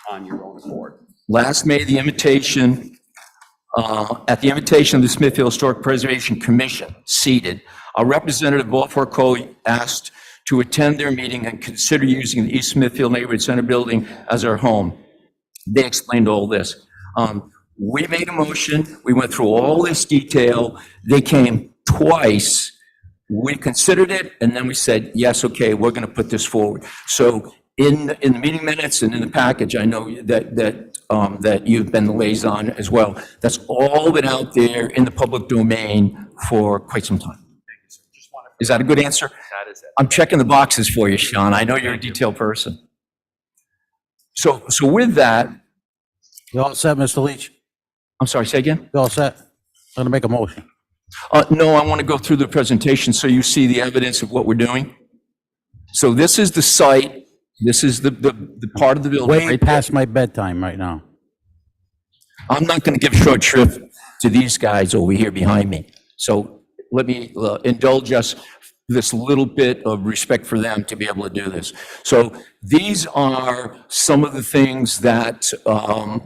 on your own accord. Last May, the invitation, at the invitation of the Smithfield Historic Preservation Commission, seated, a representative of Balfour Cole asked to attend their meeting and consider using the East Smithfield Neighborhood Center building as our home. They explained all this. We made a motion, we went through all this detail, they came twice, we considered it, and then we said, yes, okay, we're gonna put this forward. So in the meeting minutes and in the package, I know that you've been the liaison as well. That's all been out there in the public domain for quite some time. Is that a good answer? That is it. I'm checking the boxes for you, Sean. I know you're a detailed person. So with that, You all set, Mr. Leach? I'm sorry, say again? You all set? I'm gonna make a motion. No, I want to go through the presentation so you see the evidence of what we're doing. So this is the site. This is the part of the building. Way right there. past my bedtime right now. I'm not going to give short shrift to these guys over here behind me. So let me indulge us this little bit of respect for them to be able to do this. So these are some of the things that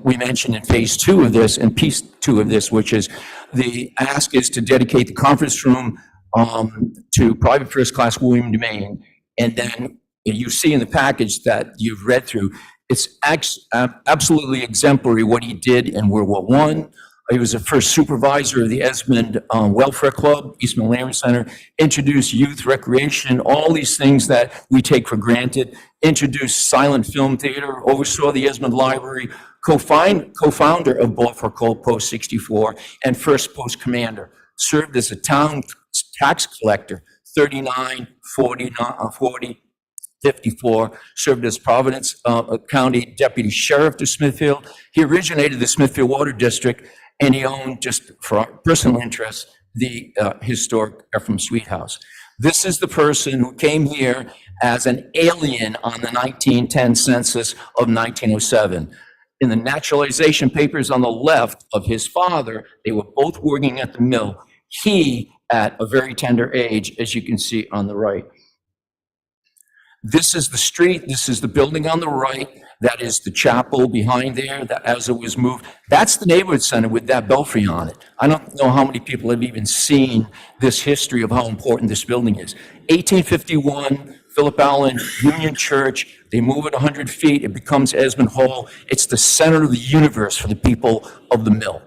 we mentioned in phase 2 of this and piece 2 of this, which is the ask is to dedicate the conference room to private first class William Domain. And then you see in the package that you've read through, It's absolutely exemplary what he did in World War I. He was the first supervisor of the Esmond Welfare Club, Eastman Land Center, introduced youth recreation, all these things that we take for granted, introduced silent film theater, oversaw the Esmond Library, co-founder of Balfour Cole Post 64, and first post commander, served as a town tax collector, 39, 40, 54, served as Providence County Deputy Sheriff to Smithfield. He originated the Smithfield Water District, and he owned, just for personal interest, the historic Ephraim Sweet House. This is the person who came here as an alien on the 1910 census of 1907. In the naturalization papers on the left of his father, they were both working at the mill. He, at a very tender age, as you can see on the right. This is the street, this is the building on the right, that is the chapel behind there, that as it was moved. That's the neighborhood center with that belfry on it. I don't know how many people have even seen this history of how important this building is. 1851, Philip Allen, Union Church, they move it 100 feet, it becomes Esmond Hall. It's the center of the universe for the people of the mill.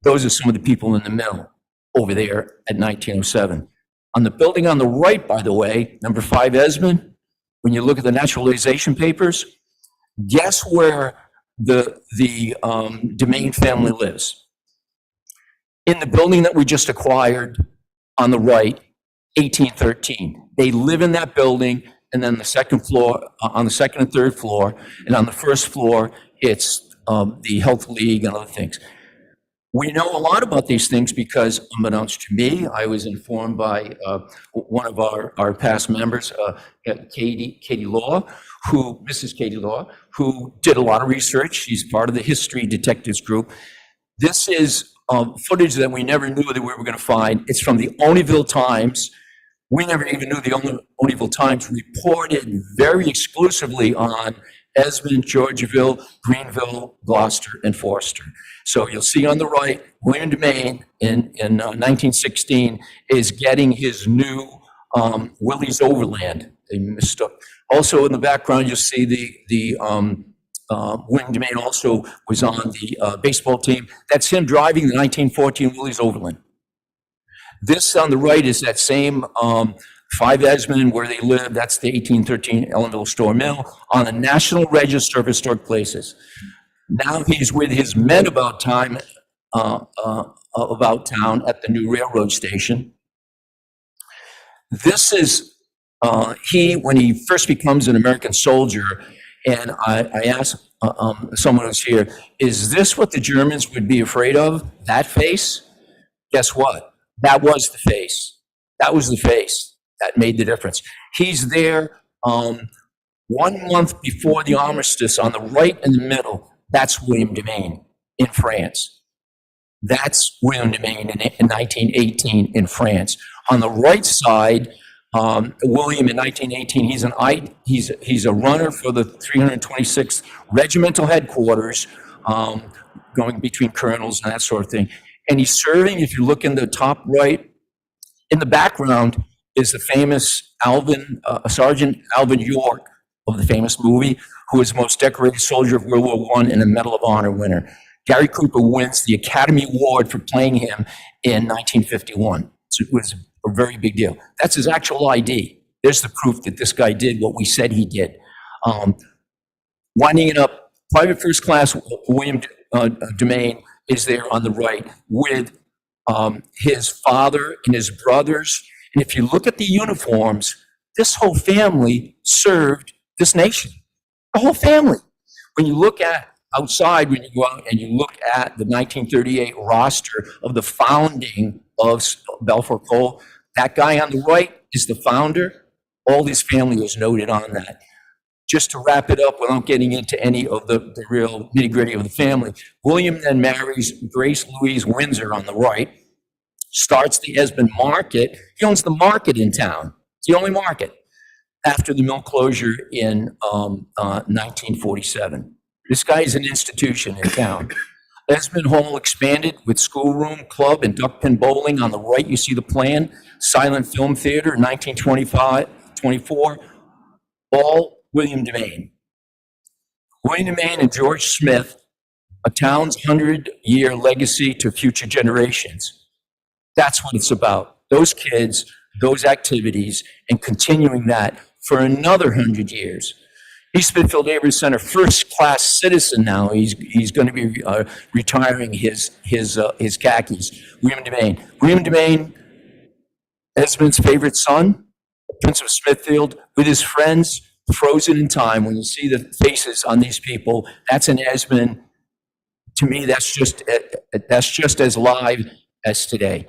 Those are some of the people in the mill over there at 1907. On the building on the right, by the way, number 5 Esmond, when you look at the naturalization papers, guess where the Domain family lives? In the building that we just acquired on the right, 1813. They live in that building, and then the second floor, on the second and third floor, and on the first floor, it's the Health League and other things. We know a lot about these things because, unbeknownst to me, I was informed by one of our past members, Katie Law, Mrs. Katie Law, who did a lot of research. She's part of the History Detectives Group. This is footage that we never knew that we were going to find. It's from the Olneyville Times. We never even knew the Olneyville Times reported very exclusively on Esmond, Georgeville, Greenville, Gloucester, and Forster. So you'll see on the right, William Domain in 1916 is getting his new Willie's Overland. They mistook. Also in the background, you'll see the William Domain also was on the baseball team. That's him driving the 1914 Willie's Overland. This on the right is that same 5 Esmond where they live. That's the 1813 Ellenville Store Mill on the National Register of Historic Places. Now he's with his men about town at the new railroad station. This is when he first becomes an American soldier, and I asked someone who's here, is this what the Germans would be afraid of? That face? Guess what? That was the face. That was the face that made the difference. He's there 1 month before the armistice on the right in the middle. That's William Domain in France. That's William Domain in 1918 in France. On the right side, William in 1918, he's a runner for the 326th Regimental Headquarters, going between colonels and that sort of thing. And he's serving, if you look in the top right, in the background is the famous Sergeant Alvin York of the famous movie, who is the most decorated soldier of World War I and a Medal of Honor winner. Gary Cooper wins the Academy Award for playing him in 1951. So it was a very big deal. That's his actual ID. There's the proof that this guy did what we said he did. Winding it up, Private First Class William Domain is there on the right with his father and his brothers. And if you look at the uniforms, this whole family served this nation. The whole family. When you look at outside, when you go out and you look at the 1938 roster of the founding of Balfour Cole, that guy on the right is the founder. All his family was noted on that. Just to wrap it up without getting into any of the real nitty-gritty of the family, William then marries Grace Louise Windsor on the right, starts the Esmond Market. He owns the market in town. It's the only market after the mill closure in 1947. This guy is an institution in town. Esmond Hall expanded with schoolroom, club, and duckpin bowling. On the right, you see the plan. Silent Film Theater, 1924, all William Domain. William Maine and George Smith, a town's 100-year legacy to future generations. That's what it's about. Those kids, those activities, and continuing that for another 100 years. East Smithfield Neighborhood Center, first-class citizen now. He's going to be retiring his khakis. William DeMaine. William DeMaine, Esmond's favorite son, Prince of Smithfield, with his friends, frozen in time. When you see the faces on these people, that's an Esmond. To me, that's just as live as today.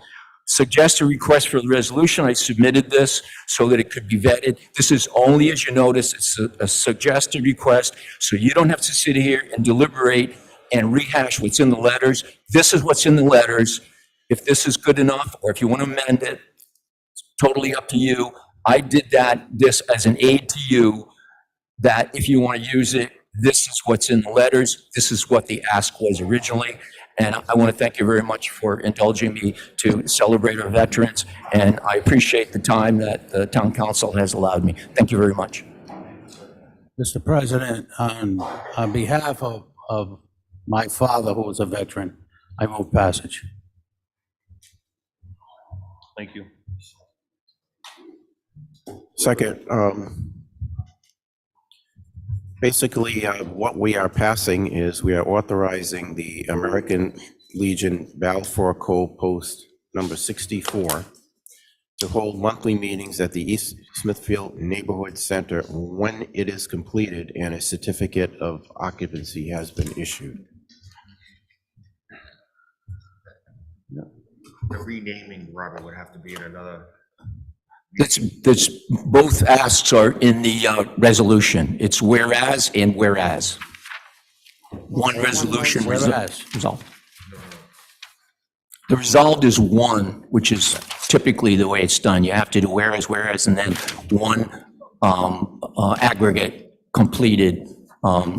Suggest a request for the resolution. I submitted this so that it could be vetted. This is only, as you notice, it's a suggested request, so you don't have to sit here and deliberate and rehash what's in the letters. This is what's in the letters. If this is good enough, or if you want to amend it, it's totally up to you. I did this as an aid to you, that if you want to use it, this is what's in the letters. This is what the ask was originally. And I want to thank you very much for indulging me to celebrate our veterans. And I appreciate the time that the town council has allowed me. Thank you very much. Mr. President, on behalf of my father, who was a veteran, I move passage. Thank you. Second, basically, what we are passing is we are authorizing the American Legion Balfour Cove Post number 64 to hold monthly meetings at the East Smithfield Neighborhood Center when it is completed and a certificate of occupancy has been issued. The renaming, Robert, would have to be in another. That's both asks are in the resolution. It's whereas and whereas. One resolution Whereas. resolved. The resolved is one, which is typically the way it's done. You have to do whereas, and then one aggregate completed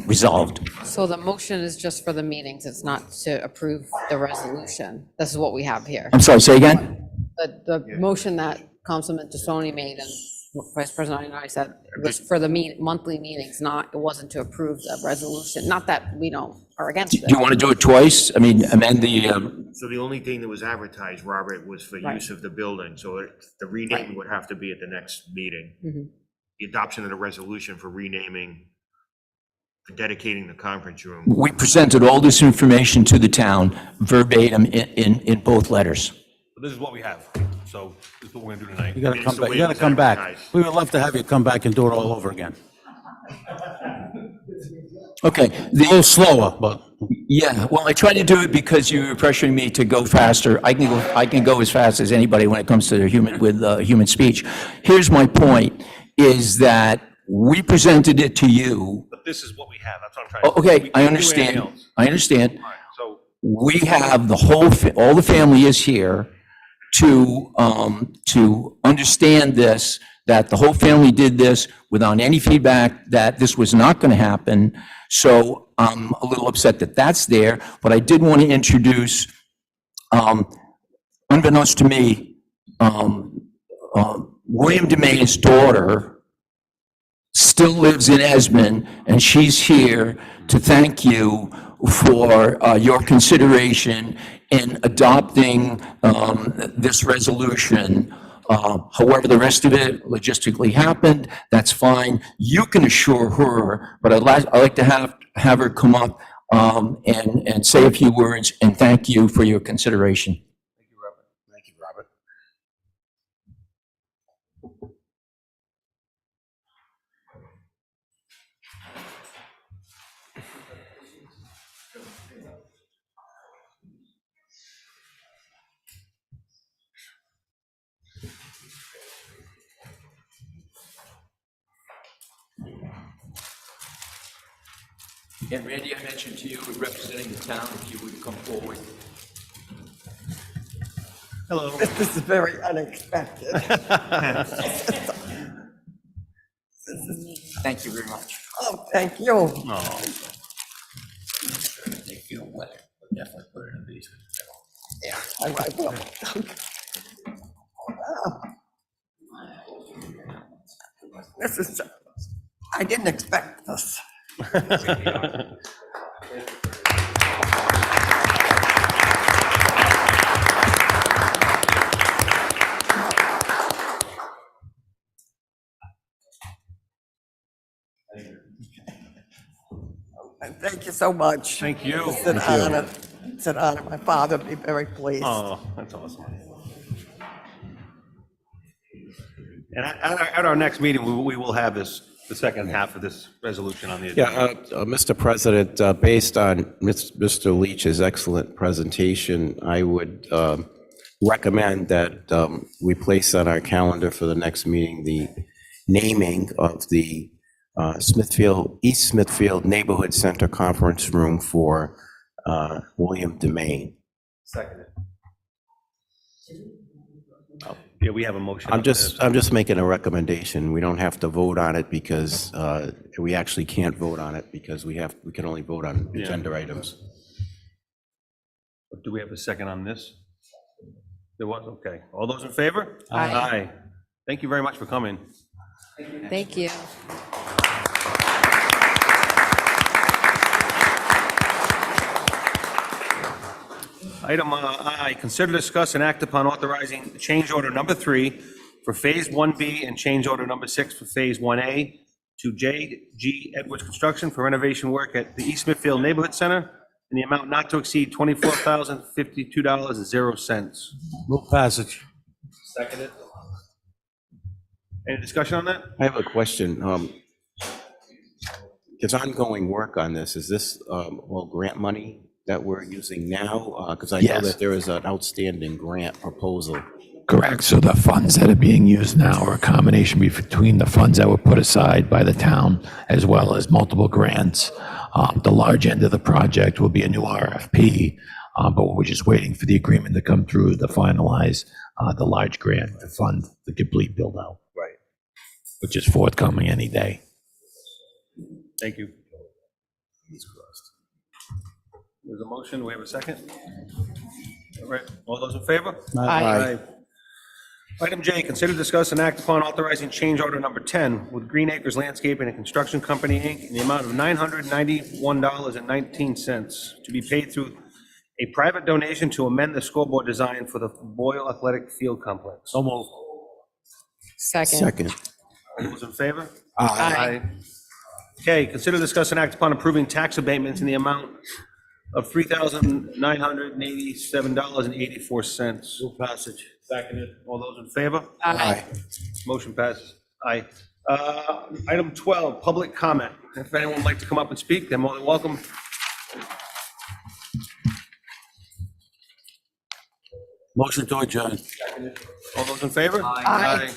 resolved. So the motion is just for the meetings. It's not to approve the resolution. This is what we have here. I'm sorry, say again? The motion that Councilman Tassoni made and Vice President I said was for the monthly meetings, it wasn't to approve the resolution. Not that we are against it. Do you want to do it twice? I mean, amend the, So the only thing that was advertised, Robert, was for Right. use of the building, so the renaming would have to be at the next meeting. Mhm. The adoption of the resolution for renaming, for dedicating the conference room. we presented all this information to the town verbatim in both letters. So this is what we have. So this is what we're gonna do tonight. You gotta It's come the back, way you it gotta was come back. advertised. We would love to have you come back and do it all over again. Okay, A little slower, but yeah, well, I tried to do it because you were pressuring me to go faster. I can go as fast as anybody when it comes to human speech. Here's my point, is that we presented it to you. But this is what we have. That's what I'm trying to. Okay, We I can't do anything understand. else. I understand. All right, so We have all the family is here to understand this, that the whole family did this without any feedback, that this was not going to happen. So I'm a little upset that that's there, but I did want to introduce, unbeknownst to me, William DeMaine's daughter still lives in Esmond, and she's here to thank you for your consideration in adopting this resolution. However, the rest of it logistically happened, that's fine. You can assure her, but I'd like to have her come up and say a few words and thank you for your consideration. Thank you, Robert. And Randy, I mentioned to you, representing the town, if you would come forward. hello. This is very unexpected. Thank you very much. Oh, thank you. Oh, Thank you. Definitely put it in these. Yeah, I will. Wow. This is, I didn't expect this. Thank you so much. Thank you. It's an honor. It's an honor. My father would be very pleased. Oh, that's awesome. And at our next meeting, we will have the second half of this resolution on the agenda. Yeah, Mr. President, based on Mr. Leach's excellent presentation, I would recommend that we place on our calendar for the next meeting the naming of the East Smithfield Neighborhood Center Conference Room for William Demain. Second. Yeah, we have a motion. I'm just making a recommendation. We don't have to vote on it because we actually can't vote on it because we can only vote on agenda items. Do we have a second on this? There was, okay. All those in favor? Aye. Aye. Thank you very much for coming. Thank you. Item I, consider, discuss, and act upon authorizing change order number 3 for Phase 1B and change order number 6 for Phase 1A to J.G. Edwards Construction for renovation work at the East Smithfield Neighborhood Center in the amount not to exceed $24,052.00. Move passage. Seconded. Any discussion on that? I have a question. There's ongoing work on this. Is this all grant money that we're using now? Because I know Yes. that there is an outstanding grant proposal. Correct. So the funds that are being used now are a combination between the funds that were put aside by the town as well as multiple grants. The large end of the project will be a new RFP, but we're just waiting for the agreement to come through to finalize the large grant to fund the complete build out. Right. Which is forthcoming any day. Thank you. There's a motion. We have a second. All right. All those in favor? Aye. Item J, consider, discuss, and act upon authorizing change order number 10 with Green Acres Landscaping and Construction Company, Inc. in the amount of $991.19 to be paid through a private donation to amend the scoreboard design for the Boyle Athletic Field Complex. So move. Second. All those in favor? Aye. Okay, consider, discuss, and act upon approving tax abatements in the amount of $3,987.84. Move passage. Seconded. All those in favor? Aye. Motion passes. Aye. Item 12, public comment. If anyone would like to come up and speak, they're more than welcome. Motion to adjourn. All those in favor? Aye.